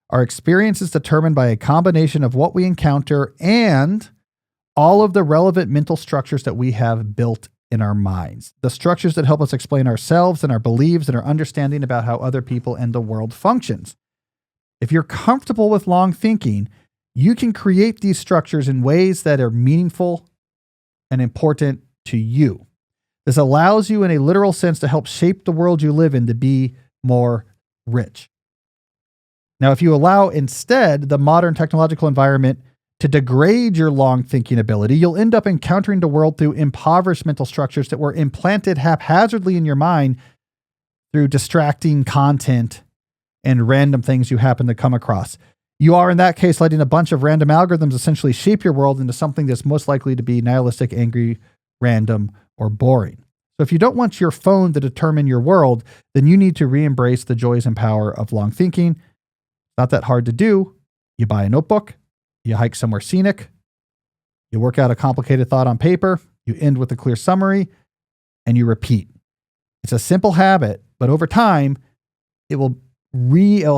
Our experience is determined by a combination of what we encounter and all of the relevant mental structures that we have built in our minds, the structures that help us explain ourselves and our beliefs and our understanding about how other people and the world functions. If you're comfortable with long thinking, you can create these structures in ways that are meaningful and important to you. This allows you in a literal sense to help shape the world you live in to be more rich. Now, if you allow instead the modern technological environment to degrade your long thinking ability, you'll end up encountering the world through impoverished mental structures that were implanted haphazardly in your mind through distracting content and random things you happen to come across. You are, in that case, letting a bunch of random algorithms essentially shape your world into something that's most likely to be nihilistic, angry, random, or boring. So if you don't want your phone to determine your world, then you need to re-embrace the joys and power of long thinking. Not that hard to do. You buy a notebook, you hike somewhere scenic, you work out a complicated thought on paper, you end with a clear summary, and you repeat. It's a simple habit, but over time, it'll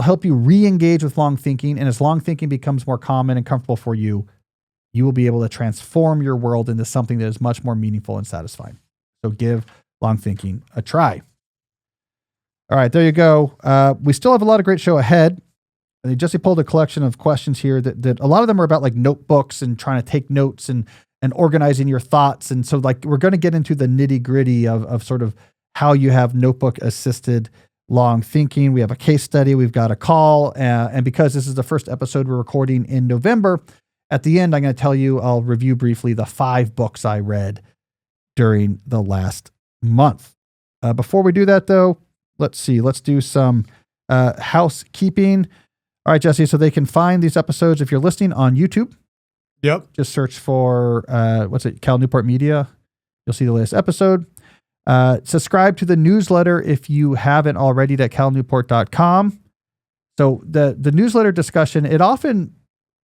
help you re-engage with long thinking. And as long thinking becomes more common and comfortable for you, you will be able to transform your world into something that is much more meaningful and satisfying. So give long thinking a try. All right, there you go. We still have a lot of great show ahead. Jesse pulled a collection of questions here that a lot of them are about like notebooks and trying to take notes and organizing your thoughts. And so like we're going to get into the nitty gritty of sort of how you have notebook assisted long thinking. We have a case study. We've got a call. And because this is the first episode we're recording in November, at the end, I'm going to tell you, I'll review briefly the 5 books I read during the last month. Before we do that though, let's see, let's do some housekeeping. All right, Jesse, so they can find these episodes if you're listening on YouTube. Yep. Just search for, Cal Newport Media. You'll see the latest episode. Subscribe to the newsletter if you haven't already at calnewport.com. So the newsletter discussion, it often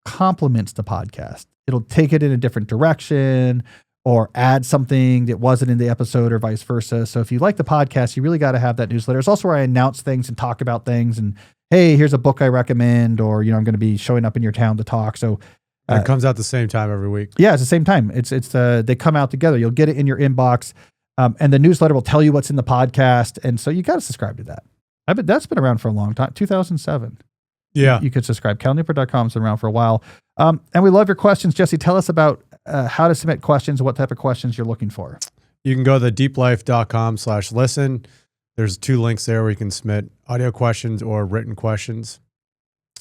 complements the podcast. It'll take it in a different direction or add something that wasn't in the episode or vice versa. So if you like the podcast, you really got to have that newsletter. It's also where I announce things and talk about things and, hey, here's a book I recommend, or, I'm going to be showing up in your town to talk. So it comes out the same time every week. Yeah, it's the same time. They come out together. You'll get it in your inbox. And the newsletter will tell you what's in the podcast. And so you got to subscribe to that. That's been around for a long time, 2007. Yeah. You could subscribe. calnewport.com's been around for a while. And we love your questions. Jesse, tell us about how to submit questions and what type of questions you're looking for. You can go to deeplife.com/listen. There's 2 links there where you can submit audio questions or written questions.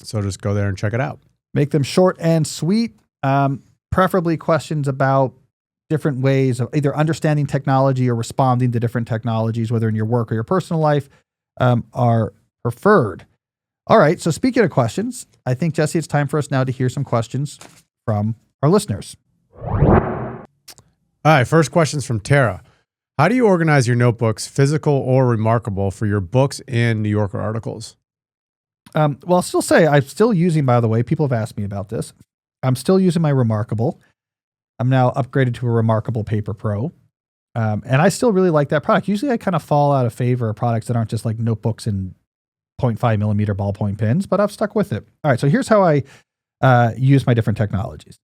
So just go there and check it out. Make them short and sweet, preferably questions about different ways of either understanding technology or responding to different technologies, whether in your work or your personal life, are preferred. All right. So speaking of questions, I think, Jesse, it's time for us now to hear some questions from our listeners. All right. First question's from Tara. How do you organize your notebooks, physical or remarkable, for your books and New Yorker articles? Well, I'll still say I'm still using, by the way, people have asked me about this. I'm still using my Remarkable. I'm now upgraded to a Remarkable Paper Pro. And I still really like that product. Usually I kind of fall out of favor of products that aren't just like notebooks and 0.5 millimeter ballpoint pens, but I've stuck with it. All right. So here's how I use my different technologies.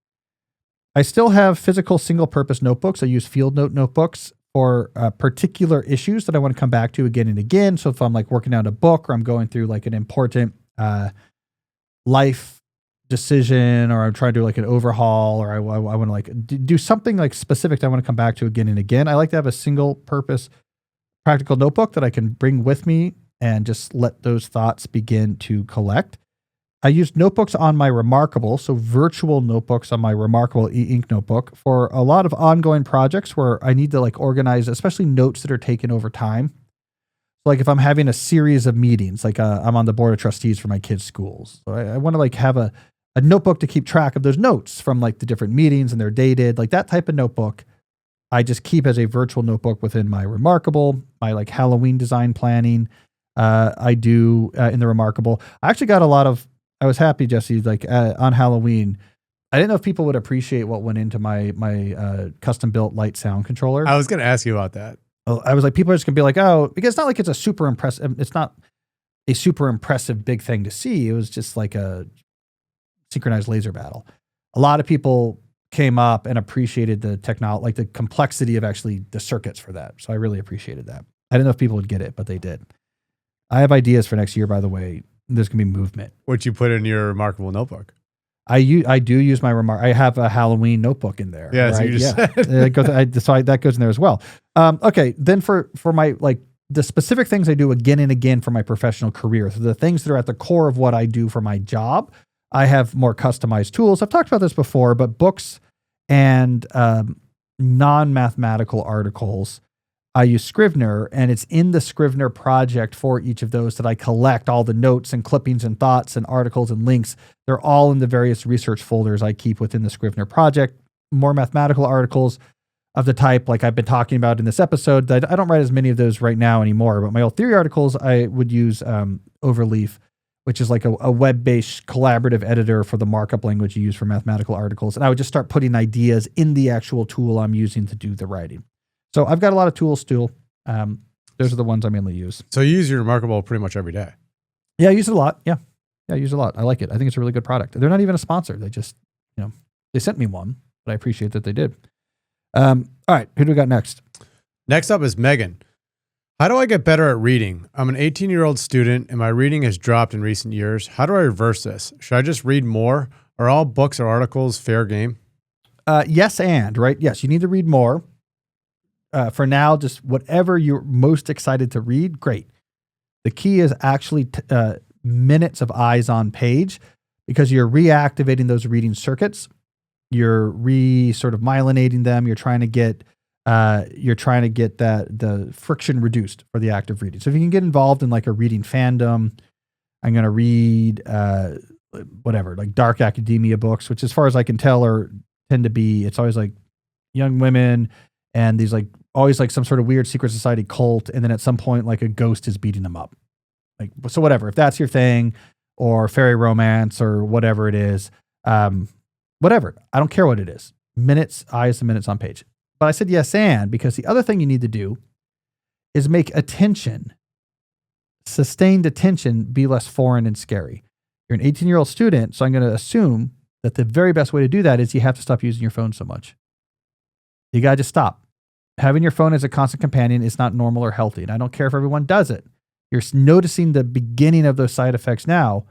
I still have physical single purpose notebooks. I use Field Note notebooks for particular issues that I want to come back to again and again. So if I'm like working out a book or I'm going through like an important life decision, or I'm trying to do like an overhaul, or I want to like do something like specific that I want to come back to again and again, I like to have a single purpose practical notebook that I can bring with me and just let those thoughts begin to collect. I use notebooks on my Remarkable, so virtual notebooks on my Remarkable e-ink notebook for a lot of ongoing projects where I need to like organize, especially notes that are taken over time. Like if I'm having a series of meetings, like I'm on the board of trustees for my kids' schools. So I want to like have a notebook to keep track of those notes from like the different meetings, and they're dated, like that type of notebook. I just keep as a virtual notebook within my Remarkable, my like Halloween design planning. I do in the Remarkable. I actually got I was happy, Jesse, like on Halloween, I didn't know if people would appreciate what went into my custom built light sound controller. I was going to ask you about that. I was like, people are just gonna be like, oh, because it's not like it's it's not a super impressive big thing to see. It was just like a synchronized laser battle. A lot of people came up and appreciated the technology, like the complexity of actually the circuits for that. So I really appreciated that. I didn't know if people would get it, but they did. I have ideas for next year, by the way. There's going to be movement. What you put in your Remarkable notebook? I do use my I have a Halloween notebook in there. Yeah, right? So you just that goes in there as well. Okay, then for my like the specific things I do again and again for my professional career, so the things that are at the core of what I do for my job, I have more customized tools. I've talked about this before, but books and non-mathematical articles, I use Scrivener, and it's in the Scrivener project for each of those that I collect all the notes and clippings and thoughts and articles and links. They're all in the various research folders I keep within the Scrivener project. More mathematical articles of the type like I've been talking about in this episode. I don't write as many of those right now anymore, but my old theory articles, I would use Overleaf, which is like a web-based collaborative editor for the markup language you use for mathematical articles. And I would just start putting ideas in the actual tool I'm using to do the writing. So I've got a lot of tools still. Those are the ones I mainly use. So you use your Remarkable pretty much every day. Yeah, I use it a lot. Yeah, I use it a lot. I like it. I think it's a really good product. They're not even a sponsor. They just, they sent me one, but I appreciate that they did. All right, who do we got next? Next up is Megan. How do I get better at reading? I'm an 18-year-old student, and my reading has dropped in recent years. How do I reverse this? Should I just read more? Are all books or articles fair game? Yes, right? Yes, you need to read more. For now, just whatever you're most excited to read, great. The key is actually minutes of eyes on page, because you're reactivating those reading circuits. You're sort of myelinating them. You're trying to get the friction reduced for the act of reading. So if you can get involved in like a reading fandom, I'm going to read whatever, like dark academia books, which as far as I can tell tend to be, it's always like young women and these like always like some sort of weird secret society cult. And then at some point, like a ghost is beating them up. Like, so whatever, if that's your thing, or fairy romance or whatever it is, whatever, I don't care what it is. Eyes and minutes on page. But I said yes, because the other thing you need to do is make sustained attention, be less foreign and scary. You're an 18-year-old student, so I'm going to assume that the very best way to do that is you have to stop using your phone so much. You got to just stop. Having your phone as a constant companion is not normal or healthy, and I don't care if everyone does it. You're noticing the beginning of those side effects now.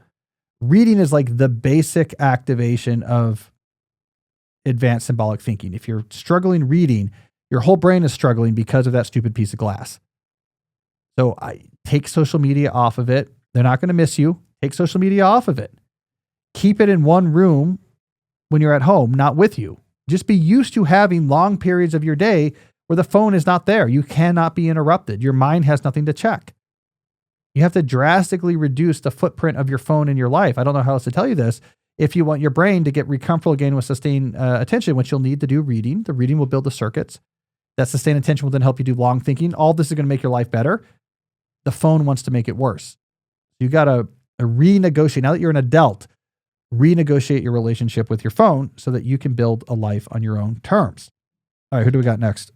Reading is like the basic activation of advanced symbolic thinking. If you're struggling reading, your whole brain is struggling because of that stupid piece of glass. So I take social media off of it. They're not going to miss you. Take social media off of it. Keep it in one room when you're at home, not with you. Just be used to having long periods of your day where the phone is not there. You cannot be interrupted. Your mind has nothing to check. You have to drastically reduce the footprint of your phone in your life. I don't know how else to tell you this. If you want your brain to get comfortable again with sustained attention, which you'll need to do reading, the reading will build the circuits. That sustained attention will then help you do long thinking. All this is going to make your life better. The phone wants to make it worse. You got to renegotiate. Now that you're an adult, renegotiate your relationship with your phone so that you can build a life on your own terms. All right, who do we got next?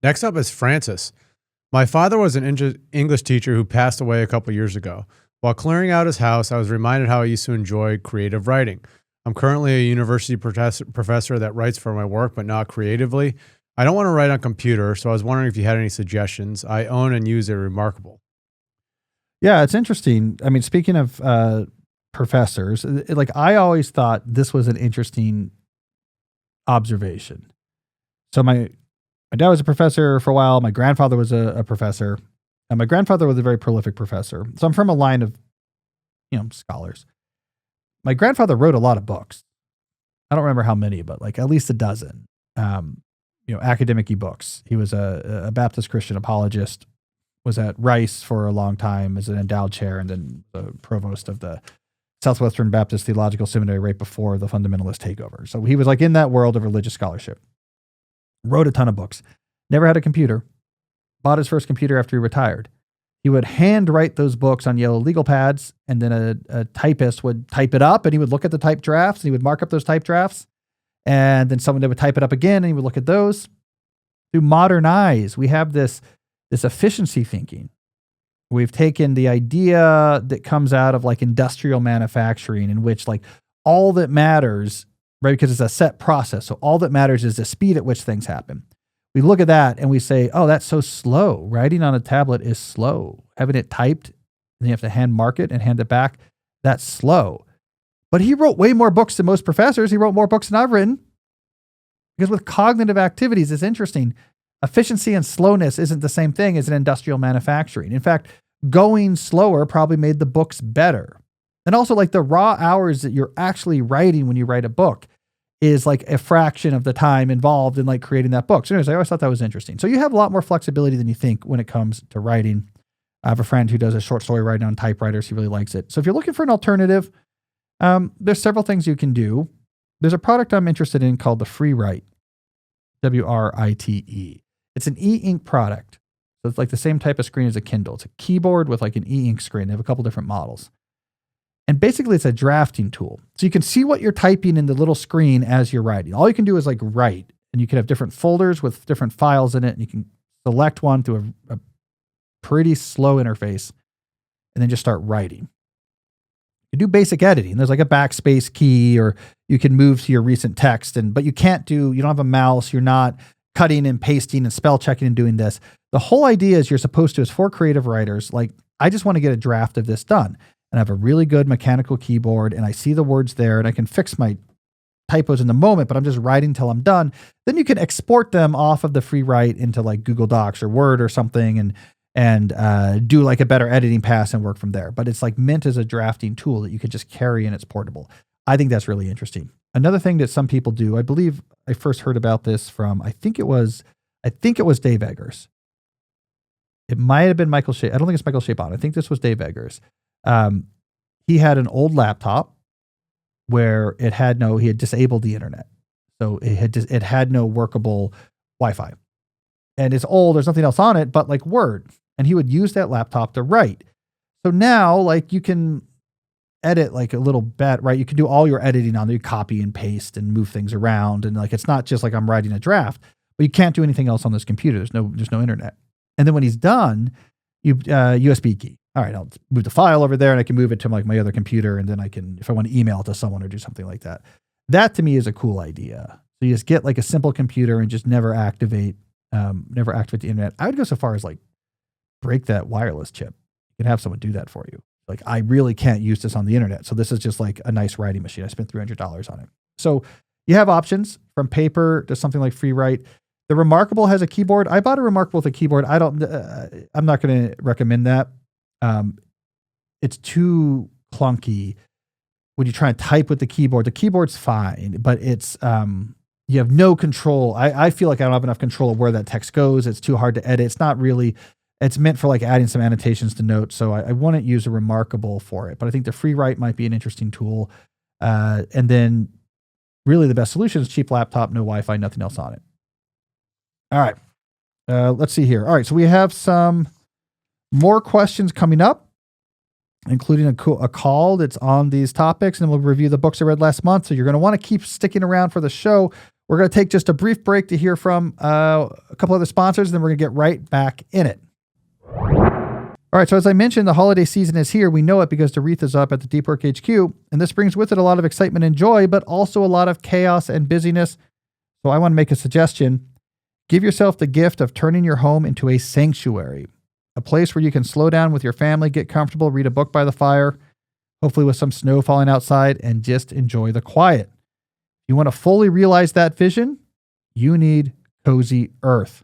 Next up is Francis. My father was an English teacher who passed away a couple years ago. While clearing out his house, I was reminded how I used to enjoy creative writing. I'm currently a university professor that writes for my work, but not creatively. I don't want to write on computer, so I was wondering if you had any suggestions. I own and use a Remarkable. Yeah, it's interesting. I mean, speaking of professors, like I always thought this was an interesting observation. So my dad was a professor for a while. My grandfather was a professor. And my grandfather was a very prolific professor. So I'm from a line of, scholars. My grandfather wrote a lot of books. I don't remember how many, but like at least a dozen, academic-y books. He was a Baptist Christian apologist, was at Rice for a long time as an endowed chair, and then the provost of the Southwestern Baptist Theological Seminary right before the fundamentalist takeover. So he was like in that world of religious scholarship. Wrote a ton of books. Never had a computer. Bought his first computer after he retired. He would handwrite those books on yellow legal pads, and then a typist would type it up, and he would look at the typed drafts, and he would mark up those typed drafts, and then someone would type it up again, and he would look at those. Through modern eyes, we have this efficiency thinking. We've taken the idea that comes out of like industrial manufacturing, in which like all that matters, right, because it's a set process, so all that matters is the speed at which things happen. We look at that and we say, oh, that's so slow. Writing on a tablet is slow. Having it typed, and then you have to hand mark it and hand it back, that's slow. But he wrote way more books than most professors. He wrote more books than I've written. Because with cognitive activities, it's interesting. efficiency and slowness isn't the same thing as an industrial manufacturing. In fact, going slower probably made the books better. And also, like, the raw hours that you're actually writing when you write a book is like a fraction of the time involved in like creating that book. So anyways, I always thought that was interesting. So you have a lot more flexibility than you think when it comes to writing. I have a friend who does a short story writing on typewriters. He really likes it. So if you're looking for an alternative, there's several things you can do. There's a product I'm interested in called the FreeWrite, WRITE. It's an e-ink product. So it's like the same type of screen as a Kindle. It's a keyboard with like an e-ink screen. They have a couple different models. And basically it's a drafting tool. So you can see what you're typing in the little screen as you're writing. All you can do is like write, and you can have different folders with different files in it. And you can select one through a pretty slow interface and then just start writing. You do basic editing. There's like a backspace key, or you can move to your recent text, but you don't have a mouse. You're not cutting and pasting and spell checking and doing this. The whole idea is you're supposed to, as for creative writers, like, I just want to get a draft of this done. And I have a really good mechanical keyboard, and I see the words there, and I can fix my typos in the moment, but I'm just writing till I'm done. Then you can export them off of the FreeWrite into like Google Docs or Word or something, and do like a better editing pass and work from there. But it's like meant as a drafting tool that you could just carry, and it's portable. I think that's really interesting. Another thing that some people do, I believe I first heard about this from, I think it was Dave Eggers. It might have been Michael Shea. I don't think it's Michael Chabon. I think this was Dave Eggers. He had an old laptop where he had disabled the internet. So it had no workable Wi-Fi. And it's old, there's nothing else on it but like Word. And he would use that laptop to write. So now, like, you can edit like a little bit, right? You can do all your editing on there. You copy and paste and move things around. And like, it's not just like I'm writing a draft, but you can't do anything else on this computer. There's no internet. And then when he's done, you USB key. All right, I'll move the file over there, and I can move it to like my other computer. And then I can, if I want to email it to someone or do something like that. That to me is a cool idea. So you just get like a simple computer and just never activate the internet. I would go so far as like break that wireless chip. You can have someone do that for you. Like, I really can't use this on the internet. So this is just like a nice writing machine. I spent $300 on it. So you have options from paper to something like FreeWrite. The Remarkable has a keyboard. I bought a Remarkable with a keyboard. I'm not going to recommend that. It's too clunky when you try and type with the keyboard. The keyboard's fine, but it's, you have no control. I feel like I don't have enough control of where that text goes. It's too hard to edit. It's not really, it's meant for like adding some annotations to notes. So I wouldn't use a Remarkable for it, but I think the FreeWrite might be an interesting tool. And then really the best solution is cheap laptop, no Wi-Fi, nothing else on it. All right. Let's see here. All right. So we have some more questions coming up, including a call that's on these topics, and we'll review the books I read last month. So you're going to want to keep sticking around for the show. We're going to take just a brief break to hear from a couple other sponsors, and then we're going to get right back in it. All right, so as I mentioned, the holiday season is here. We know it because the wreath is up at the Deep Work HQ, and this brings with it a lot of excitement and joy, but also a lot of chaos and busyness. So I want to make a suggestion. Give yourself the gift of turning your home into a sanctuary, a place where you can slow down with your family, get comfortable, read a book by the fire, hopefully with some snow falling outside, and just enjoy the quiet. If you want to fully realize that vision, you need Cozy Earth.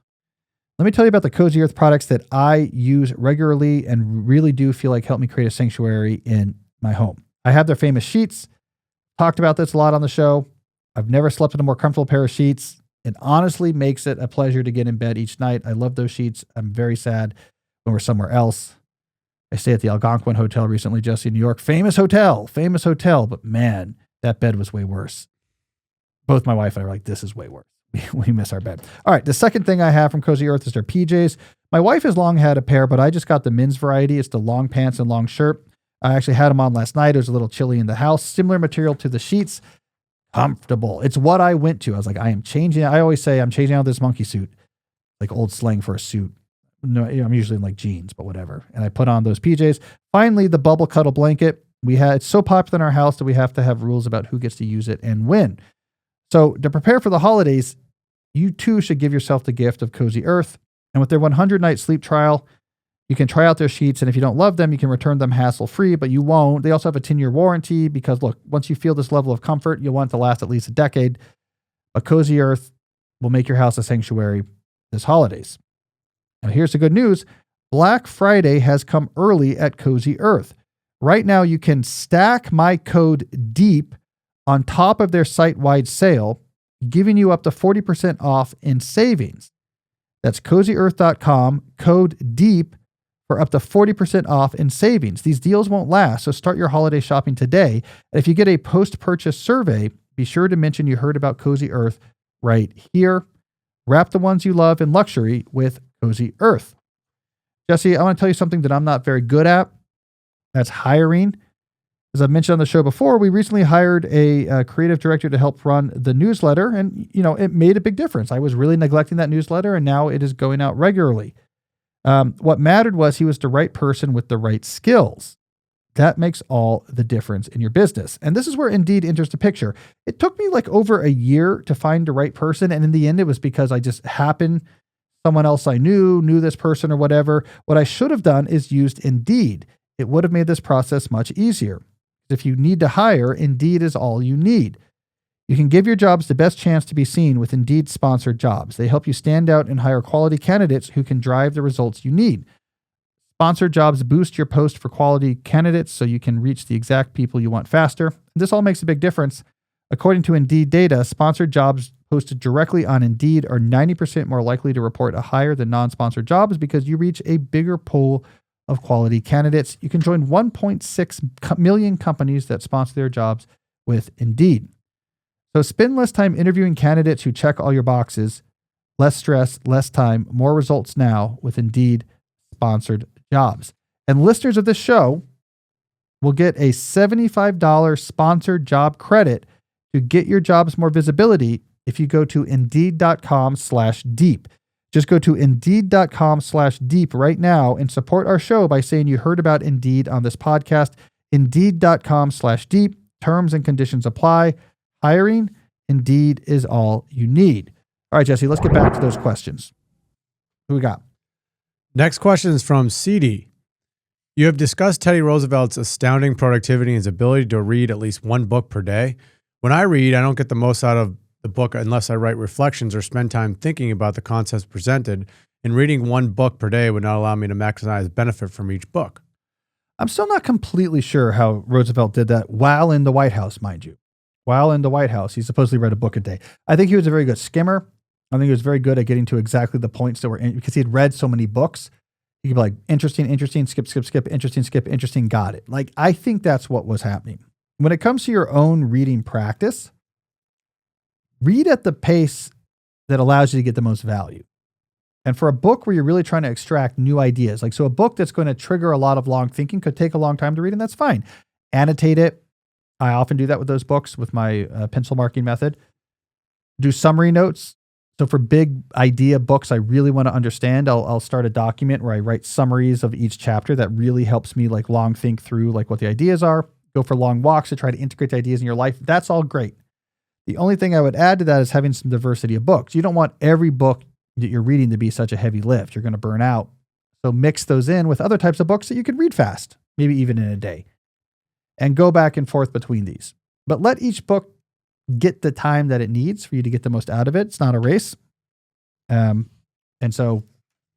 Let me tell you about the Cozy Earth products that I use regularly and really do feel like help me create a sanctuary in my home. I have their famous sheets. Talked about this a lot on the show. I've never slept in a more comfortable pair of sheets. It honestly makes it a pleasure to get in bed each night. I love those sheets. I'm very sad when we're somewhere else. I stayed at the Algonquin Hotel recently, Jesse, New York. Famous hotel. But man, that bed was way worse. Both my wife and I were like, this is way worse. We miss our bed. All right. The second thing I have from Cozy Earth is their PJs. My wife has long had a pair, but I just got the men's variety. It's the long pants and long shirt. I actually had them on last night. It was a little chilly in the house. Similar material to the sheets. Comfortable. It's what I went to. I was like, I am changing. I always say I'm changing out this monkey suit, like old slang for a suit. No, I'm usually in like jeans, but whatever. And I put on those PJs. Finally, the bubble cuddle blanket. It's so popular in our house that we have to have rules about who gets to use it and when. So to prepare for the holidays, you too should give yourself the gift of Cozy Earth. And with their 100-night sleep trial, you can try out their sheets. And if you don't love them, you can return them hassle-free, but you won't. They also have a 10-year warranty because, look, once you feel this level of comfort, you'll want it to last at least a decade. But Cozy Earth will make your house a sanctuary. this holidays. Now, here's the good news. Black Friday has come early at Cozy Earth. Right now, you can stack my code DEEP on top of their site-wide sale, giving you up to 40% off in savings. That's cozyearth.com, code DEEP for up to 40% off in savings. These deals won't last, so start your holiday shopping today. And if you get a post-purchase survey, be sure to mention you heard about Cozy Earth right here. Wrap the ones you love in luxury with Cozy Earth. Jesse, I want to tell you something that I'm not very good at. That's hiring. As I've mentioned on the show before, we recently hired a creative director to help run the newsletter, and it made a big difference. I was really neglecting that newsletter, and now it is going out regularly. What mattered was he was the right person with the right skills. That makes all the difference in your business. And this is where Indeed enters the picture. It took me like over a year to find the right person, and in the end, it was because I just happened, someone else I knew this person or whatever. What I should have done is used Indeed. It would have made this process much easier. If you need to hire, Indeed is all you need. You can give your jobs the best chance to be seen with Indeed sponsored jobs. They help you stand out and hire quality candidates who can drive the results you need. Sponsored jobs boost your post for quality candidates so you can reach the exact people you want faster. This all makes a big difference. According to Indeed data, sponsored jobs posted directly on Indeed are 90% more likely to report a hire than non-sponsored jobs because you reach a bigger pool of quality candidates. You can join 1.6 million companies that sponsor their jobs with Indeed. So spend less time interviewing candidates who check all your boxes. Less stress, less time, more results now with Indeed sponsored jobs. And listeners of this show will get a $75 sponsored job credit to get your jobs more visibility if you go to Indeed.com/deep. Just go to Indeed.com/deep right now and support our show by saying you heard about Indeed on this podcast. Indeed.com/deep. Terms and conditions apply. Hiring, Indeed is all you need. All right, Jesse, let's get back to those questions. Who we got? Next question is from CD. You have discussed Teddy Roosevelt's astounding productivity and his ability to read at least one book per day. When I read, I don't get the most out of the book unless I write reflections or spend time thinking about the concepts presented, and reading one book per day would not allow me to maximize benefit from each book. I'm still not completely sure how Roosevelt did that while in the White House, mind you. While in the White House, he supposedly read a book a day. I think he was a very good skimmer. I think he was very good at getting to exactly the points that were in, because he had read so many books. He could be like, interesting, skip, interesting, got it. Like, I think that's what was happening. When it comes to your own reading practice, read at the pace that allows you to get the most value. And for a book where you're really trying to extract new ideas, so a book that's going to trigger a lot of long thinking could take a long time to read, and that's fine. Annotate it. I often do that with those books with my pencil marking method. Do summary notes. So for big idea books I really want to understand, I'll start a document where I write summaries of each chapter that really helps me long think through what the ideas are. Go for long walks to try to integrate the ideas in your life. That's all great. The only thing I would add to that is having some diversity of books. You don't want every book that you're reading to be such a heavy lift. You're going to burn out. So mix those in with other types of books that you can read fast, maybe even in a day, and go back and forth between these. But let each book get the time that it needs for you to get the most out of it. It's not a race. And so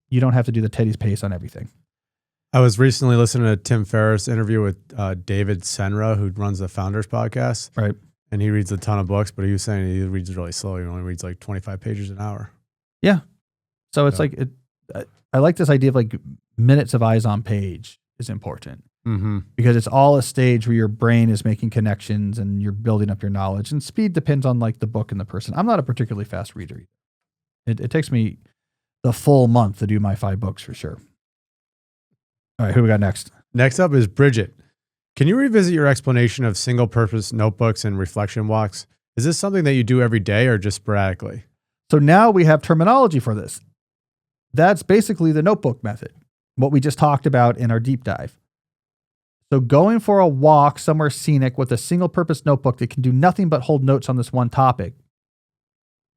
you don't have to do the Teddy's pace on everything. I was recently listening to a Tim Ferriss interview with David Senra, who runs the Founders Podcast. Right. And he reads a ton of books, but he was saying he reads really slow. He only reads 25 pages an hour. Yeah. So it's I like this idea of minutes of eyes on page is important. Mm-hmm. Because it's all a stage where your brain is making connections and you're building up your knowledge. And speed depends on the book and the person. I'm not a particularly fast reader either. It takes me the full month to do my 5 books for sure. All right, who we got next? Next up is Bridget. Can you revisit your explanation of single-purpose notebooks and reflection walks? Is this something that you do every day or just sporadically? So now we have terminology for this. That's basically the notebook method, what we just talked about in our deep dive. So going for a walk somewhere scenic with a single-purpose notebook that can do nothing but hold notes on this one topic,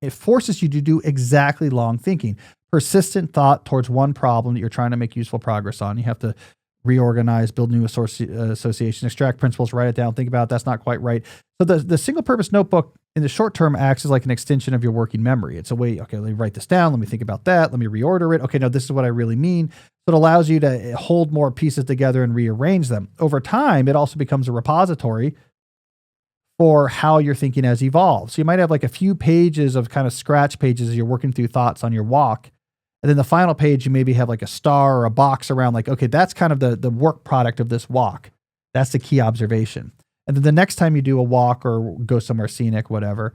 it forces you to do exactly long thinking, persistent thought towards one problem that you're trying to make useful progress on. You have to reorganize, build new associations, extract principles, write it down, think about it, that's not quite right. So the single-purpose notebook in the short term acts as like an extension of your working memory. It's a way, okay, let me write this down. Let me think about that. Let me reorder it. Okay, no, this is what I really mean. So it allows you to hold more pieces together and rearrange them. Over time, it also becomes a repository for how your thinking has evolved. So you might have like a few pages of kind of scratch pages as you're working through thoughts on your walk. And then the final page, you maybe have like a star or a box around like, okay, that's kind of the work product of this walk. That's the key observation. And then the next time you do a walk or go somewhere scenic, whatever,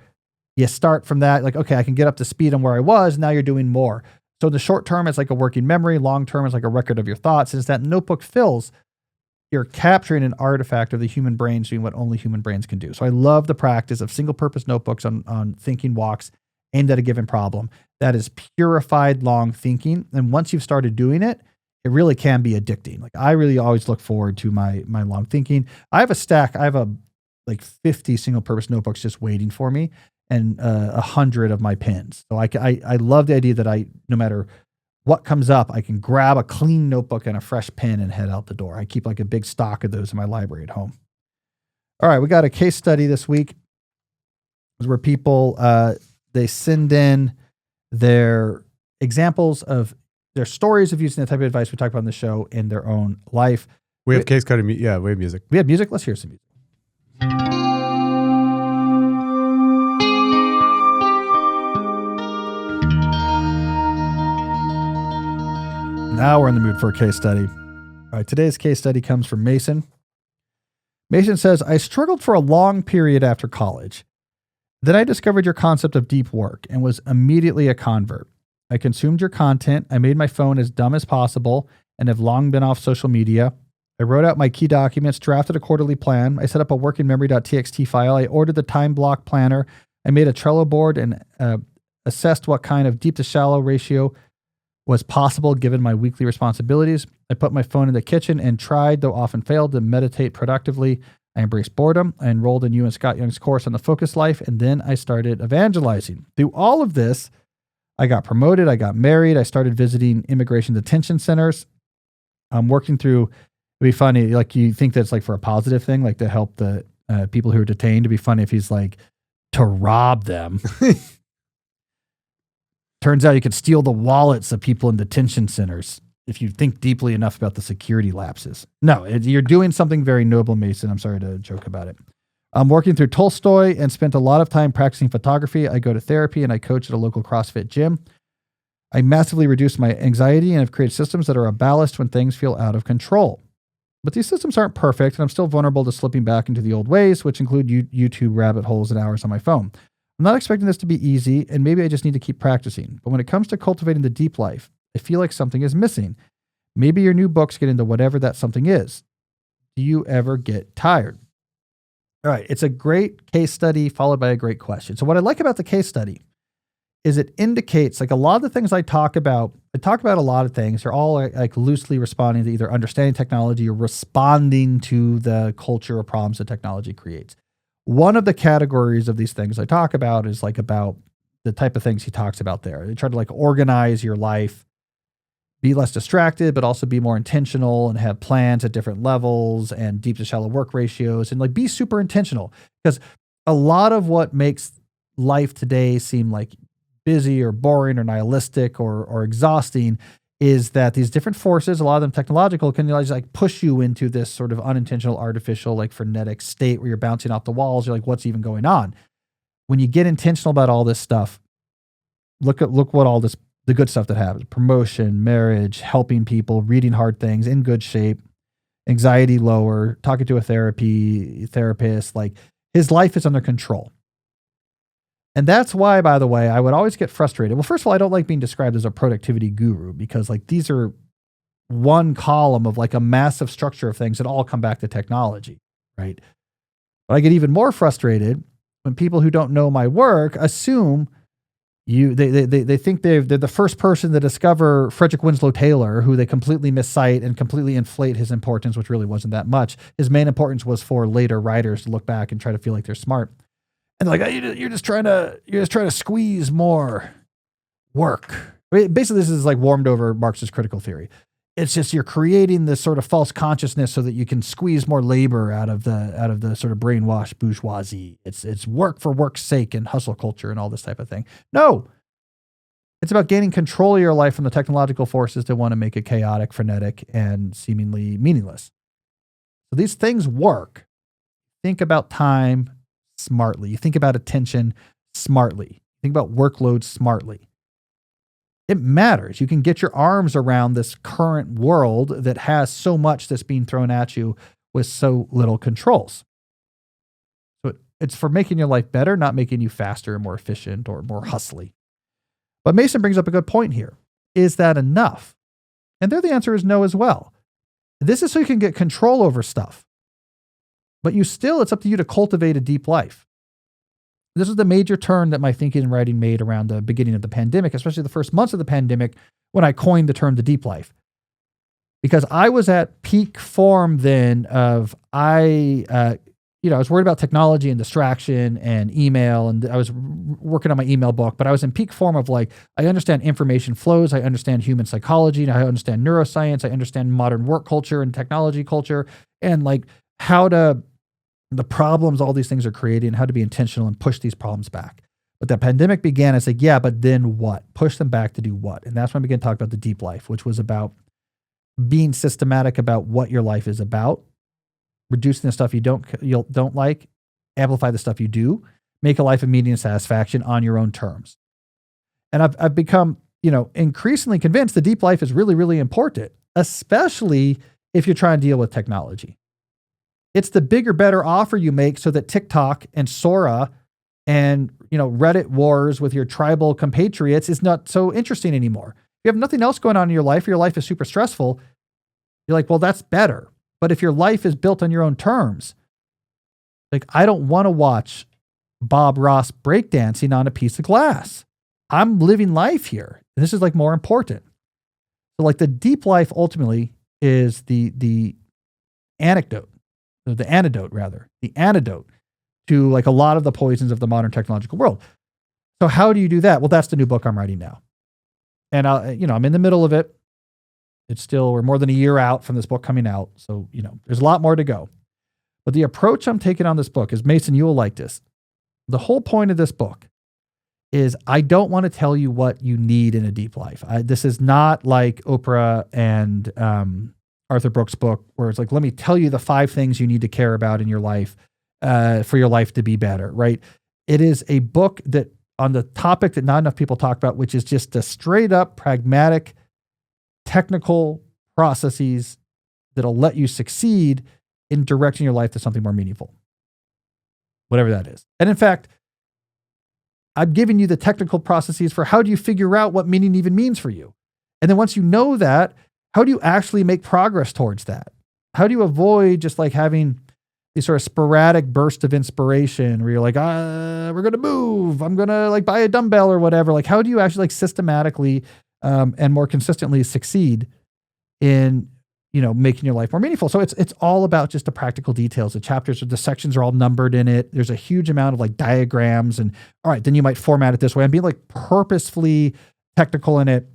you start from that, like, okay, I can get up to speed on where I was. Now you're doing more. So the short term, it's like a working memory. Long term is like a record of your thoughts. And as that notebook fills, you're capturing an artifact of the human brain doing what only human brains can do. So I love the practice of single purpose notebooks on thinking walks aimed at a given problem. That is purified long thinking. And once you've started doing it, it really can be addicting. Like I really always look forward to my long thinking. I have a stack. I have like 50 single purpose notebooks just waiting for me and 100 of my pens. So I love the idea that no matter what comes up, I can grab a clean notebook and a fresh pen and head out the door. I keep like a big stock of those in my library at home. All right. We got a case study this week where people, they send in their examples of their stories of using the type of advice we talk about on the show in their own life. We have case study. Yeah, we have music. We have music. Let's hear some music. Now we're in the mood for a case study. All right, today's case study comes from Mason. Mason says, I struggled for a long period after college. Then I discovered your concept of deep work and was immediately a convert. I consumed your content. I made my phone as dumb as possible and have long been off social media. I wrote out my key documents, drafted a quarterly plan. I set up a working memory.txt file. I ordered the time block planner. I made a Trello board and assessed what kind of deep to shallow ratio was possible given my weekly responsibilities. I put my phone in the kitchen and tried, though often failed, to meditate productively. I embraced boredom. I enrolled in you and Scott Young's course on the focus life, and then I started evangelizing. Through all of this, I got promoted. I got married. I started visiting immigration detention centers. I'm working through, it'd be funny, like you think that's like for a positive thing, like to help the people who are detained. It'd be funny if he's like, to rob them. Turns out you could steal the wallets of people in detention centers if you think deeply enough about the security lapses. No, you're doing something very noble, Mason. I'm sorry to joke about it. I'm working through Tolstoy and spent a lot of time practicing photography. I go to therapy and I coach at a local CrossFit gym. I massively reduced my anxiety and have created systems that are a ballast when things feel out of control. But these systems aren't perfect, and I'm still vulnerable to slipping back into the old ways, which include YouTube rabbit holes and hours on my phone. I'm not expecting this to be easy, and maybe I just need to keep practicing. But when it comes to cultivating the deep life, I feel like something is missing. Maybe your new books get into whatever that something is. Do you ever get tired? All right, it's a great case study followed by a great question. So what I like about the case study is it indicates like a lot of the things I talk about a lot of things. They're all like loosely responding to either understanding technology or responding to the culture or problems that technology creates. One of the categories of these things I talk about is like about the type of things he talks about there. They try to like organize your life, be less distracted, but also be more intentional and have plans at different levels and deep to shallow work ratios and like be super intentional. Because a lot of what makes life today seem like busy or boring or nihilistic or exhausting is that these different forces, a lot of them technological, can like push you into this sort of unintentional, artificial, like frenetic state where you're bouncing off the walls. You're like, what's even going on? When you get intentional about all this stuff, look what all this, the good stuff that happens: promotion, marriage, helping people, reading hard things, in good shape, anxiety lower, talking to a therapist, like his life is under control. And that's why, by the way, I would always get frustrated. Well, first of all, I don't like being described as a productivity guru because like these are one column of like a massive structure of things that all come back to technology, right? But I get even more frustrated when people who don't know my work assume they think they're the first person to discover Frederick Winslow Taylor, who they completely miscite and completely inflate his importance, which really wasn't that much. His main importance was for later writers to look back and try to feel like they're smart. And like, you're just trying to squeeze more work. Basically, this is like warmed over Marxist critical theory. It's just you're creating this sort of false consciousness so that you can squeeze more labor out of the sort of brainwashed bourgeoisie. It's work for work's sake and hustle culture and all this type of thing. No, it's about gaining control of your life from the technological forces that want to make it chaotic, frenetic, and seemingly meaningless. So these things work. Think about time smartly. You think about attention smartly. Think about workload smartly. It matters. You can get your arms around this current world that has so much that's being thrown at you with so little controls. So it's for making your life better, not making you faster and more efficient or more hustly. But Mason brings up a good point here. Is that enough? And there the answer is no as well. This is so you can get control over stuff. But it's up to you to cultivate a deep life. This is the major turn that my thinking and writing made around the beginning of the pandemic, especially the first months of the pandemic when I coined the term the deep life. Because I was at peak form then of I was worried about technology and distraction and email, and I was working on my email book, but I was in peak form of like, I understand information flows, I understand human psychology, and I understand neuroscience, I understand modern work culture and technology culture, and like the problems all these things are creating and how to be intentional and push these problems back. But the pandemic began, it's like, yeah, but then what? Push them back to do what? And that's when I began to talk about the deep life, which was about being systematic about what your life is about, reducing the stuff you don't like, amplify the stuff you do, make a life of meaning and satisfaction on your own terms. And I've become, increasingly convinced the deep life is really, really important, especially if you're trying to deal with technology. It's the bigger, better offer you make so that TikTok and Sora and, Reddit wars with your tribal compatriots is not so interesting anymore. If you have nothing else going on in your life, or your life is super stressful, you're like, well, that's better. But if your life is built on your own terms, like, I don't want to watch Bob Ross breakdancing on a piece of glass. I'm living life here. And this is like more important. So like the deep life ultimately is the antidote to like a lot of the poisons of the modern technological world. So how do you do that? Well, that's the new book I'm writing now. And I'm in the middle of it. We're more than a year out from this book coming out. So, there's a lot more to go. But the approach I'm taking on this book is, Mason, you will like this. The whole point of this book is I don't want to tell you what you need in a deep life. This is not like Oprah and Arthur Brooks' book where it's like, let me tell you the 5 things you need to care about in your life for your life to be better, right? It is a book that on the topic that not enough people talk about, which is just a straight up pragmatic technical processes that'll let you succeed in directing your life to something more meaningful, whatever that is. And in fact, I'm giving you the technical processes for how do you figure out what meaning even means for you. And then once you know that, how do you actually make progress towards that? How do you avoid just like having these sort of sporadic bursts of inspiration where you're like, we're going to move, I'm going to like buy a dumbbell or whatever. Like, how do you actually like systematically and more consistently succeed in, making your life more meaningful? So it's all about just the practical details. The sections are all numbered in it. There's a huge amount of like diagrams and all right, then you might format it this way and be like purposefully technical in it.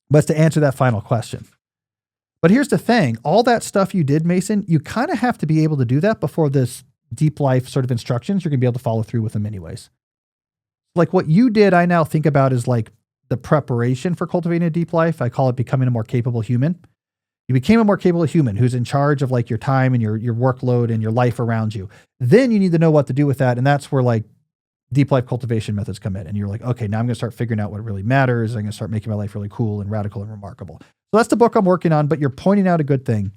But it's to answer that final question. But here's the thing, all that stuff you did, Mason, you kind of have to be able to do that before this deep life sort of instructions. You're going to be able to follow through with them anyways. Like what you did, I now think about as like the preparation for cultivating a deep life. I call it becoming a more capable human. You became a more capable human who's in charge of like your time and your workload and your life around you. Then you need to know what to do with that. And that's where like deep life cultivation methods come in. And you're like, okay, now I'm going to start figuring out what really matters. I'm going to start making my life really cool and radical and remarkable. So that's the book I'm working on, but you're pointing out a good thing.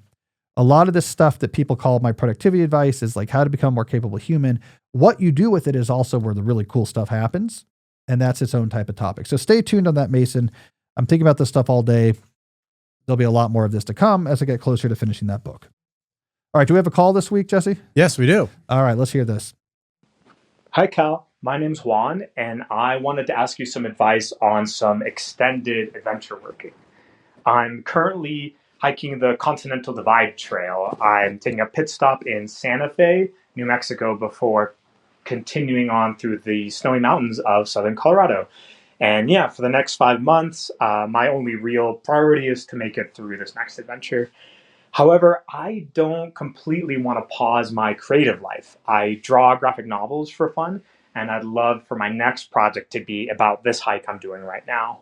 A lot of this stuff that people call my productivity advice is like how to become a more capable human. What you do with it is also where the really cool stuff happens. And that's its own type of topic. So stay tuned on that, Mason. I'm thinking about this stuff all day. There'll be a lot more of this to come as I get closer to finishing that book. All right. Do we have a call this week, Jesse? Yes, we do. All right. Let's hear this. Hi, Cal. My name's Juan, and I wanted to ask you some advice on some extended adventure working. I'm currently hiking the Continental Divide Trail. I'm taking a pit stop in Santa Fe, New Mexico, before continuing on through the snowy mountains of southern Colorado. And yeah, for the next 5 months, my only real priority is to make it through this next adventure. However, I don't completely want to pause my creative life. I draw graphic novels for fun, and I'd love for my next project to be about this hike I'm doing right now.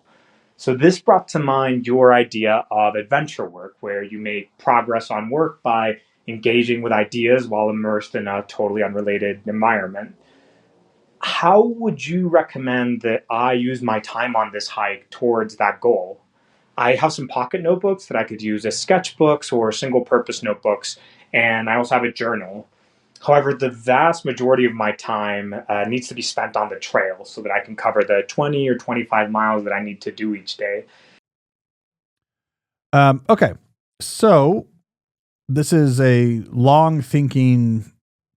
So this brought to mind your idea of adventure work, where you make progress on work by engaging with ideas while immersed in a totally unrelated environment. How would you recommend that I use my time on this hike towards that goal? I have some pocket notebooks that I could use as sketchbooks or single purpose notebooks, and I also have a journal. However, the vast majority of my time needs to be spent on the trail so that I can cover the 20 or 25 miles that I need to do each day. Okay. So this is a long thinking,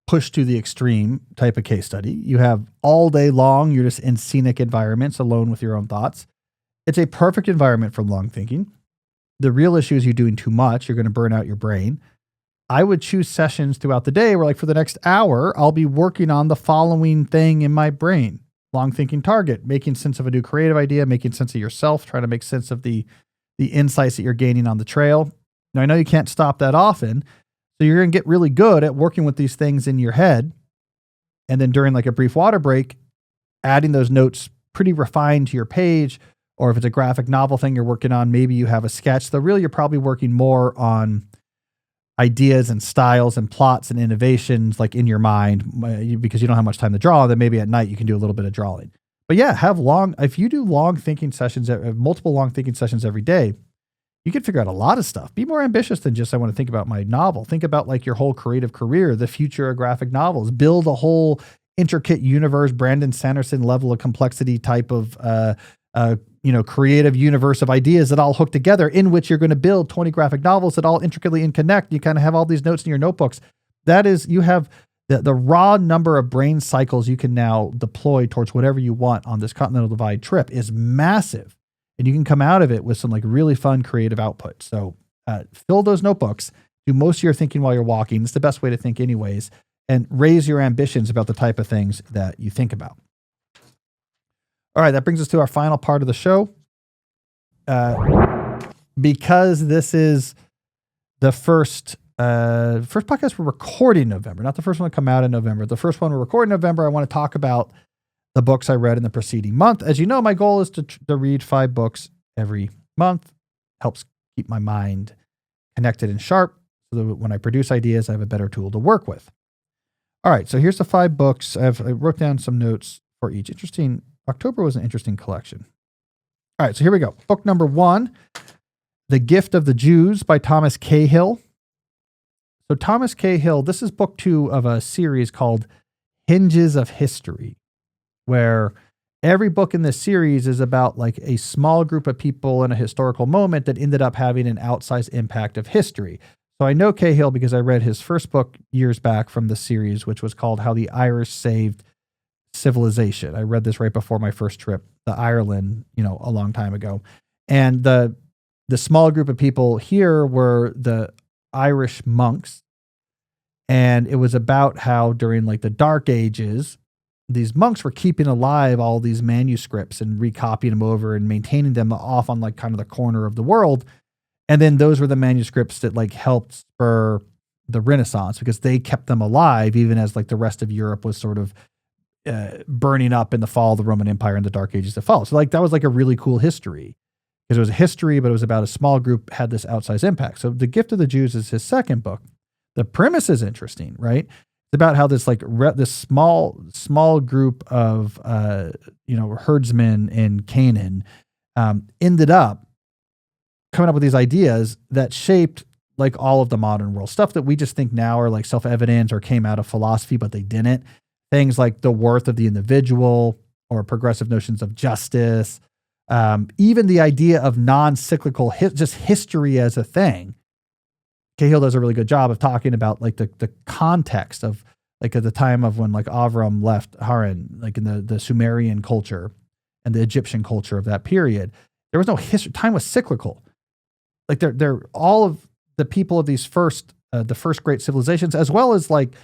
push to the extreme type of case study. You have all day long, you're just in scenic environments alone with your own thoughts. It's a perfect environment for long thinking. The real issue is you're doing too much. You're going to burn out your brain. I would choose sessions throughout the day where, like, for the next hour, I'll be working on the following thing in my brain. Long thinking target, making sense of a new creative idea, making sense of yourself, trying to make sense of the insights that you're gaining on the trail. Now, I know you can't stop that often, so you're going to get really good at working with these things in your head. And then during like a brief water break, adding those notes pretty refined to your page. Or if it's a graphic novel thing you're working on, maybe you have a sketch. So really, you're probably working more on ideas and styles and plots and innovations like in your mind because you don't have much time to draw. Then maybe at night you can do a little bit of drawing. But yeah, if you do long thinking sessions, multiple long thinking sessions every day, you can figure out a lot of stuff. Be more ambitious than just, I want to think about my novel. Think about like your whole creative career, the future of graphic novels, build a whole intricate universe, Brandon Sanderson level of complexity type of, creative universe of ideas that all hook together, in which you're going to build 20 graphic novels that all intricately interconnect. You kind of have all these notes in your notebooks. That is, you have the raw number of brain cycles you can now deploy towards whatever you want on this Continental Divide trip is massive. And you can come out of it with some like really fun creative output. So fill those notebooks, do most of your thinking while you're walking. It's the best way to think anyways, and raise your ambitions about the type of things that you think about. All right, that brings us to our final part of the show. Because this is the first podcast we're recording in November, not the first one to come out in November. The first one we're recording in November, I want to talk about the books I read in the preceding month. As you know, my goal is to read 5 books every month. Helps keep my mind connected and sharp so that when I produce ideas, I have a better tool to work with. All right, so here's the 5 books. I wrote down some notes for each. October was an interesting collection. All right, so here we go. Book number 1, The Gift of the Jews by Thomas Cahill. So Thomas Cahill, this is book 2 of a series called Hinges of History, where every book in this series is about like a small group of people in a historical moment that ended up having an outsized impact of history. So I know Cahill because I read his first book years back from the series, which was called How the Irish Saved Civilization. I read this right before my first trip to Ireland, a long time ago. And the small group of people here were the Irish monks. And it was about how during like the Dark Ages, these monks were keeping alive all these manuscripts and recopying them over and maintaining them off on like kind of the corner of the world. And then those were the manuscripts that like helped spur the Renaissance because they kept them alive even as like the rest of Europe was sort of burning up in the fall of the Roman Empire and the Dark Ages that followed. So like that was like a really cool history because it was a history, but it was about a small group had this outsized impact. So The Gift of the Jews is his second book. The premise is interesting, right? It's about how this like this small group of herdsmen in Canaan ended up coming up with these ideas that shaped like all of the modern world stuff that we just think now are like self-evident or came out of philosophy, but they didn't. Things like the worth of the individual or progressive notions of justice, even the idea of non-cyclical, just history as a thing. Cahill does a really good job of talking about like the context of like at the time of when like Avram left Haran, like in the Sumerian culture and the Egyptian culture of that period. There was no history. Time was cyclical. Like they're all of the people of these the first great civilizations, as well as like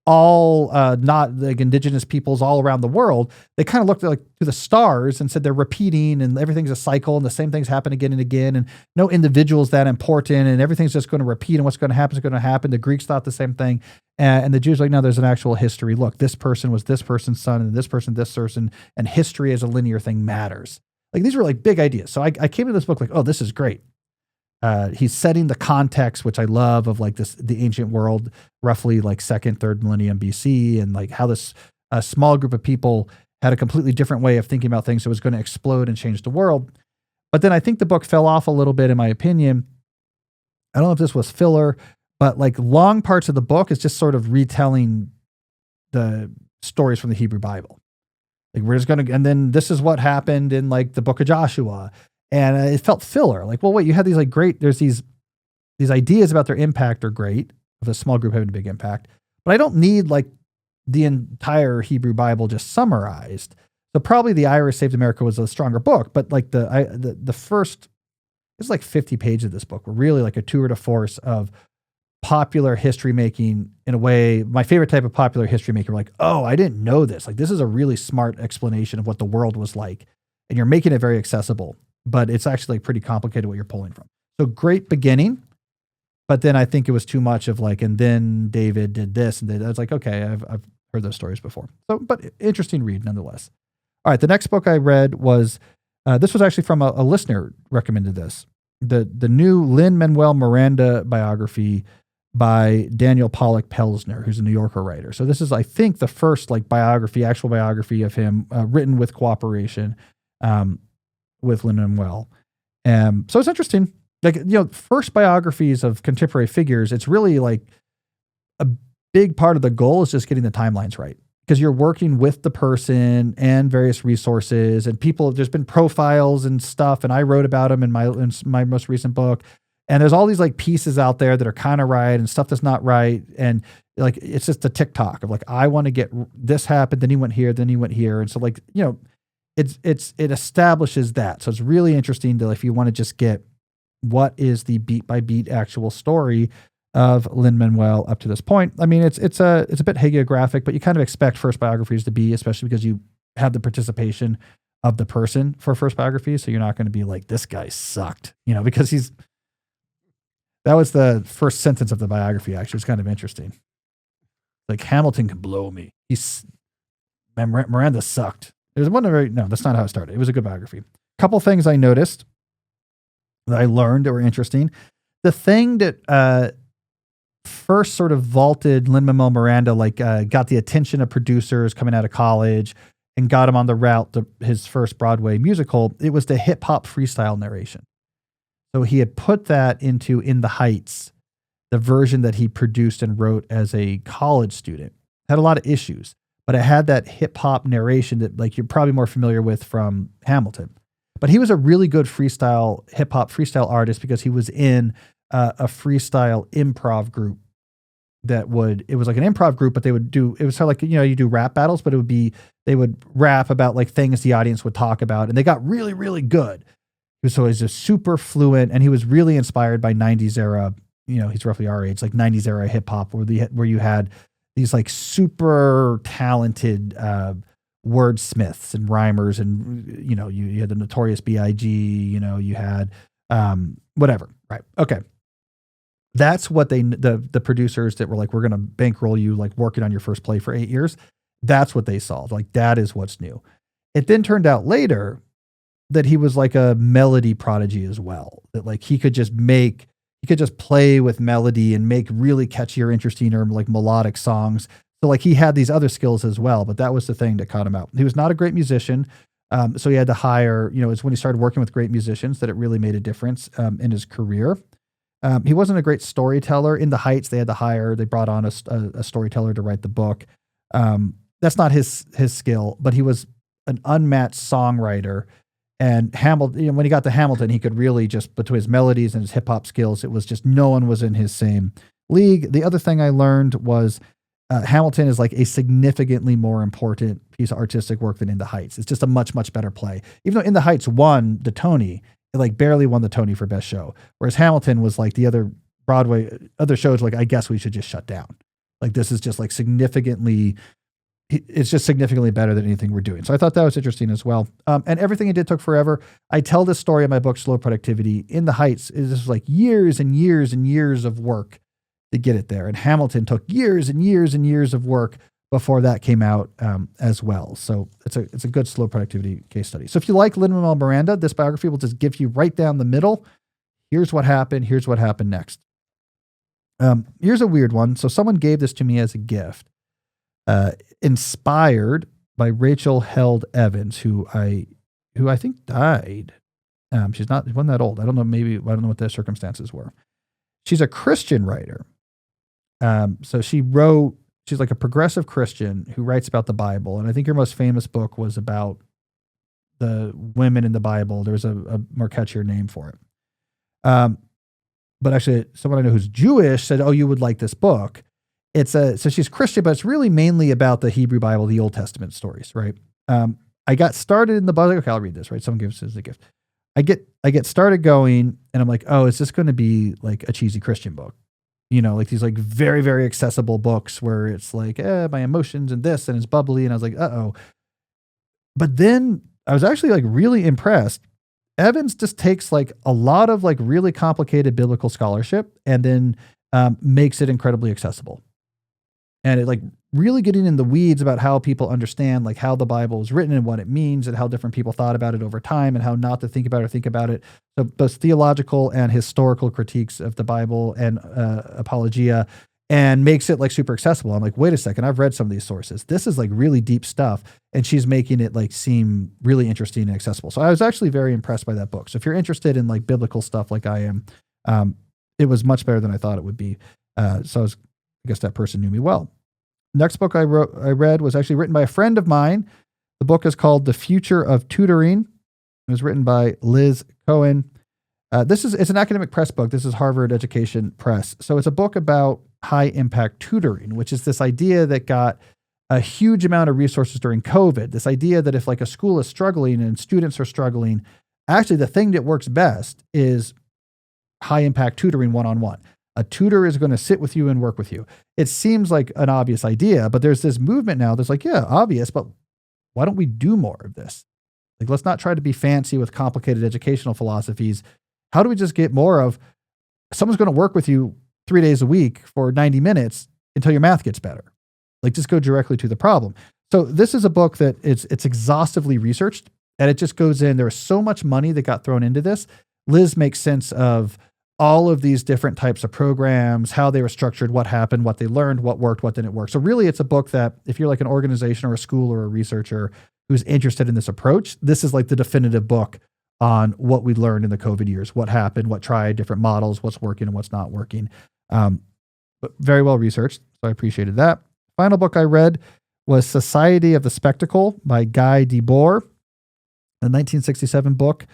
all not like indigenous peoples all around the world, they kind of looked like to the stars and said they're repeating and everything's a cycle and the same things happen again and again and no individual's that important and everything's just going to repeat and what's going to happen is going to happen. The Greeks thought the same thing. And the Jews were like, no, there's an actual history. Look, this person was this person's son and this person, and history as a linear thing matters. Like these were like big ideas. So I came to this book like, oh, this is great. He's setting the context, which I love, of like the ancient world, roughly like 2nd, 3rd millennium BC, and like how this small group of people had a completely different way of thinking about things. So it was going to explode and change the world. But then I think the book fell off a little bit, in my opinion. I don't know if this was filler, but like long parts of the book is just sort of retelling the stories from the Hebrew Bible. Like we're just going to, and then this is what happened in like the book of Joshua. And it felt filler. Like, well, wait, you had these like great, there's these ideas about their impact are great, of a small group having a big impact, but I don't need like the entire Hebrew Bible just summarized. So probably The Irish Saved America was a stronger book, but like the first, it's like 50 pages of this book were really like a tour de force of popular history making in a way, my favorite type of popular history maker, like, oh, I didn't know this. Like, this is a really smart explanation of what the world was like. And you're making it very accessible, but it's actually like pretty complicated what you're pulling from. So great beginning, but then I think it was too much of like, and then David did this, and I was like, okay, I've heard those stories before. So, but interesting read nonetheless. All right, the next book I read was, this was actually from a listener recommended this, the new Lin-Manuel Miranda biography by Daniel Pollack-Pelzner, who's a New Yorker writer. So this is, I think, the first like actual biography of him, written with cooperation with Lin-Manuel. So it's interesting. Like, you know, first biographies of contemporary figures, it's really like a big part of the goal is just getting the timelines right, because you're working with the person and various resources and people. There's been profiles and stuff, and I wrote about them in my most recent book. And there's all these like pieces out there that are kind of right and stuff that's not right. And like, it's just a TikTok of like, I want to get this happened. Then he went here, then he went here. And so like, you know, it establishes that. So it's really interesting to, if you want to just get what is the beat by beat actual story of Lin-Manuel up to this point. I mean, it's a bit hagiographic, but you kind of expect first biographies to be, especially because you have the participation of the person for first biography. So you're not going to be like, this guy sucked, you know, because that was the first sentence of the biography. Actually, it's kind of interesting. Like, Hamilton can blow me. Miranda sucked. There's one no, that's not how it started. It was a good biography. A couple things I noticed that I learned that were interesting. The thing that first sort of vaulted Lin-Manuel Miranda, like got the attention of producers coming out of college and got him on the route to his first Broadway musical, it was the hip hop freestyle narration. So he had put that into In the Heights, the version that he produced and wrote as a college student. Had a lot of issues, but it had that hip hop narration that like you're probably more familiar with from Hamilton. But he was a really good hip hop freestyle artist because he was in a freestyle improv group it was like an improv group, but it was sort of like, you know, you do rap battles, but they would rap about like things the audience would talk about, and they got really, really good. So he's just super fluent, and he was really inspired by 90s era, you know, he's roughly our age, like 90s era hip hop, where you had these like super talented wordsmiths and rhymers, and, you know, you had the Notorious B.I.G., you know, you had whatever, right? Okay. That's what the producers that were like, we're going to bankroll you, like working on your first play for 8 years. That's what they solved. Like, that is what's new. It then turned out later that he was like a melody prodigy as well. That like he could just play with melody and make really catchy or interesting or like melodic songs. So like he had these other skills as well, but that was the thing that caught him out. He was not a great musician. So he had to hire, you know, it's when he started working with great musicians that it really made a difference in his career. He wasn't a great storyteller. In the Heights, they brought on a storyteller to write the book. That's not his skill, but he was an unmatched songwriter. And Hamilton, you know, when he got to Hamilton, he could really just, between his melodies and his hip hop skills, it was just no one was in his same league. The other thing I learned was Hamilton is like a significantly more important piece of artistic work than In the Heights. It's just a much, much better play. Even though In the Heights won the Tony, it like barely won the Tony for best show. Whereas Hamilton was like the other shows, like, I guess we should just shut down. Like this is just like significantly, it's just significantly better than anything we're doing. So I thought that was interesting as well. And everything he did took forever. I tell this story in my book, Slow Productivity. In the Heights, it was like years and years and years of work to get it there. And Hamilton took years and years and years of work before that came out as well. So it's a good slow productivity case study. So if you like Lin-Manuel Miranda, this biography will just give you right down the middle. Here's what happened. Here's what happened next. Here's a weird one. So someone gave this to me as a gift, inspired by Rachel Held Evans, who I think died. She wasn't that old. I don't know what the circumstances were. She's a Christian writer. So she's like a progressive Christian who writes about the Bible. And I think her most famous book was about the women in the Bible. There's a more catchier name for it. But actually someone I know who's Jewish said, oh, you would like this book. So she's Christian, but it's really mainly about the Hebrew Bible, the Old Testament stories, right? I got started in the Bible. Okay, I'll read this, right? Someone gives us a gift. I get started going and I'm like, oh, is this going to be like a cheesy Christian book? You know, like these like very, very accessible books where it's like, my emotions and this, and it's bubbly. And I was like, uh-oh. But then I was actually like really impressed. Evans just takes like a lot of like really complicated biblical scholarship and then makes it incredibly accessible. And it like really getting in the weeds about how people understand like how the Bible is written and what it means and how different people thought about it over time and how not to think about it. So both theological and historical critiques of the Bible and apologia, and makes it like super accessible. I'm like, wait a second, I've read some of these sources. This is like really deep stuff. And she's making it like seem really interesting and accessible. So I was actually very impressed by that book. So if you're interested in like biblical stuff like I am, it was much better than I thought it would be. So I guess that person knew me well. Next book I read was actually written by a friend of mine. The book is called The Future of Tutoring. It was written by Liz Cohen. It's an academic press book. This is Harvard Education Press. So it's a book about high impact tutoring, which is this idea that got a huge amount of resources during COVID. This idea that if like a school is struggling and students are struggling, actually the thing that works best is high impact tutoring one-on-one. A tutor is going to sit with you and work with you. It seems like an obvious idea, but there's this movement now that's like, yeah, obvious, but why don't we do more of this? Like, let's not try to be fancy with complicated educational philosophies. How do we just get more of someone's going to work with you 3 days a week for 90 minutes until your math gets better? Like, just go directly to the problem. So this is a book that it's exhaustively researched, and it just goes in. There was so much money that got thrown into this. Liz makes sense of all of these different types of programs, how they were structured, what happened, what they learned, what worked, what didn't work. So really it's a book that if you're like an organization or a school or a researcher who's interested in this approach, this is like the definitive book on what we learned in the COVID years, what happened, what tried, different models, what's working and what's not working. But very well researched. So I appreciated that. Final book I read was Society of the Spectacle by Guy Debord, a 1967 book.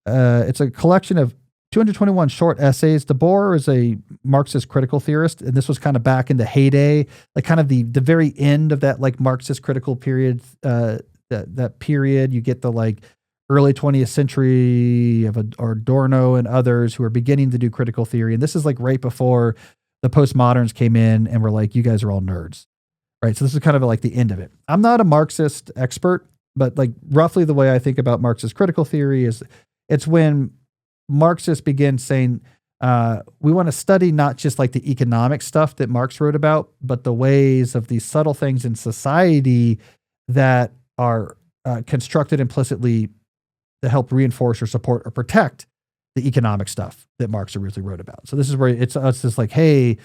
It's a collection of 221 short essays. Debord is a Marxist critical theorist, and this was kind of back in the heyday, like kind of the very end of that like Marxist critical period. That period, you get the like early 20th century of Adorno and others who are beginning to do critical theory, and this is like right before the postmoderns came in and were like, "You guys are all nerds," right? So this is kind of like the end of it. I'm not a Marxist expert, but like roughly the way I think about Marxist critical theory is it's when Marxists begin saying, we want to study not just like the economic stuff that Marx wrote about, but the ways of these subtle things in society that are constructed implicitly to help reinforce or support or protect the economic stuff that Marx originally wrote about. So this is where it's just like, hey,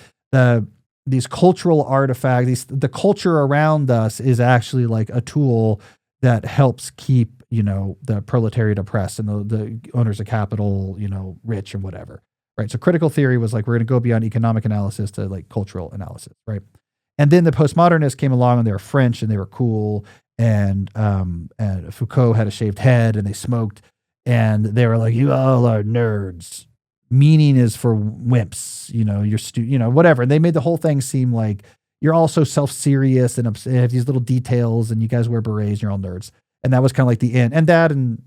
these cultural artifacts, the culture around us is actually like a tool that helps keep, the proletariat oppressed and the owners of capital, rich and whatever, right? So critical theory was like, we're going to go beyond economic analysis to like cultural analysis, right? And then the postmodernists came along and they were French and they were cool. And Foucault had a shaved head and they smoked and they were like, you all are nerds. Meaning is for wimps, you're whatever. And they made the whole thing seem like you're all so self-serious and have these little details and you guys wear berets and you're all nerds. And that was kind of like the end. And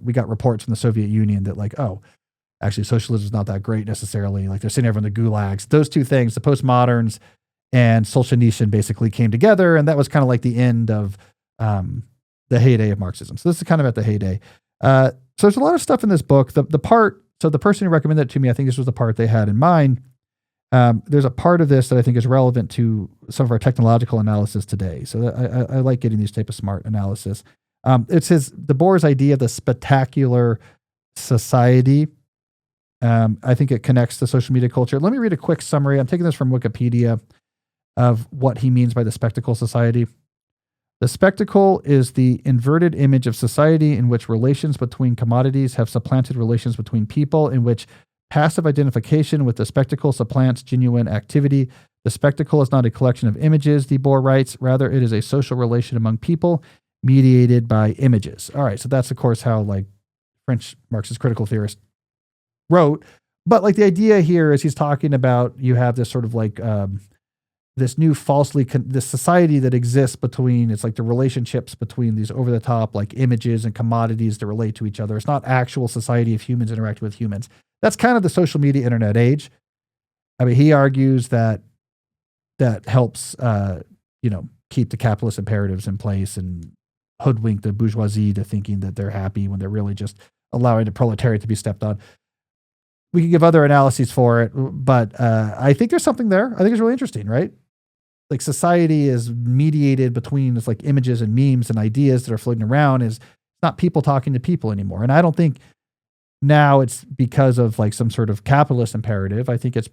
we got reports from the Soviet Union that like, oh, actually socialism is not that great necessarily. Like they're sitting over in the gulags. Those two things, the postmoderns and Solzhenitsyn basically came together, and that was kind of like the end of the heyday of Marxism. So this is kind of at the heyday. So there's a lot of stuff in this book. So the person who recommended it to me, I think this was the part they had in mind. There's a part of this that I think is relevant to some of our technological analysis today. So I like getting these type of smart analysis. It's the Bohr's idea of the spectacular society. I think it connects to social media culture. Let me read a quick summary. I'm taking this from Wikipedia of what he means by the spectacle society. The spectacle is the inverted image of society in which relations between commodities have supplanted relations between people, in which passive identification with the spectacle supplants genuine activity. The spectacle is not a collection of images, de Boer writes. Rather, it is a social relation among people mediated by images. All right, so that's, of course, how like French Marxist critical theorist wrote. But like the idea here is he's talking about you have this sort of like this new this society that exists between, it's like the relationships between these over the top like images and commodities that relate to each other. It's not actual society of humans interacting with humans. That's kind of the social media internet age. I mean, he argues that helps, keep the capitalist imperatives in place and hoodwink the bourgeoisie to thinking that they're happy when they're really just allowing the proletariat to be stepped on. We can give other analyses for it, but I think there's something there. I think it's really interesting, right? Like society is mediated between it's like images and memes and ideas that are floating around. It's not people talking to people anymore. And I don't think now it's because of like some sort of capitalist imperative. I think it's,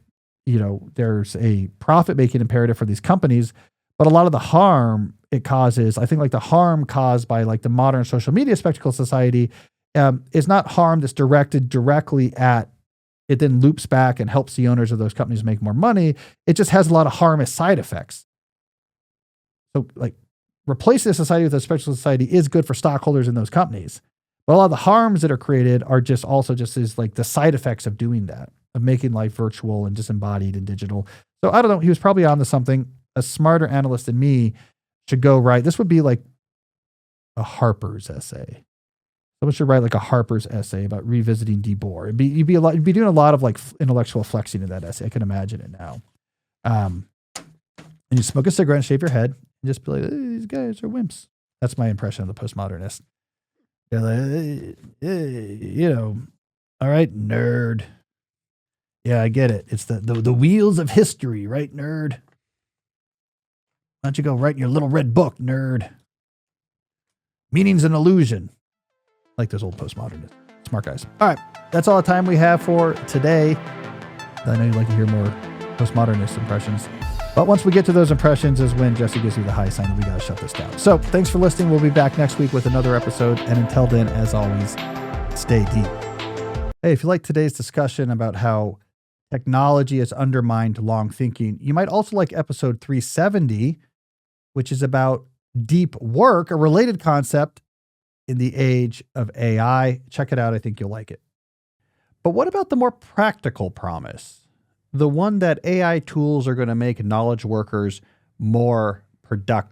there's a profit-making imperative for these companies, but a lot of the harm it causes, I think like the harm caused by like the modern social media spectacle society is not harm that's directed directly at, it then loops back and helps the owners of those companies make more money. It just has a lot of harm as side effects. So like replacing a society with a spectacle society is good for stockholders in those companies. But a lot of the harms that are created are just like the side effects of doing that, of making life virtual and disembodied and digital. So I don't know. He was probably onto something. A smarter analyst than me should go write. This would be like a Harper's essay. Someone should write like a Harper's essay about revisiting de Boer. You'd be doing a lot of like intellectual flexing in that essay. I can imagine it now. And you smoke a cigarette and shave your head and just be like, these guys are wimps. That's my impression of the postmodernist. They're like, all right, nerd. Yeah, I get it. It's the wheels of history, right, nerd? Why don't you go write your little red book, nerd? Meaning's an illusion. Like those old postmodernists. Smart guys. All right. That's all the time we have for today. I know you'd like to hear more postmodernist impressions. But once we get to those impressions is when Jesse gives you the high sign that we got to shut this down. So thanks for listening. We'll be back next week with another episode. And until then, as always, stay deep. Hey, if you like today's discussion about how technology has undermined long thinking, you might also like episode 370, which is about deep work, a related concept in the age of AI. Check it out. I think you'll like it. But what about the more practical promise? The one that AI tools are going to make knowledge workers more productive.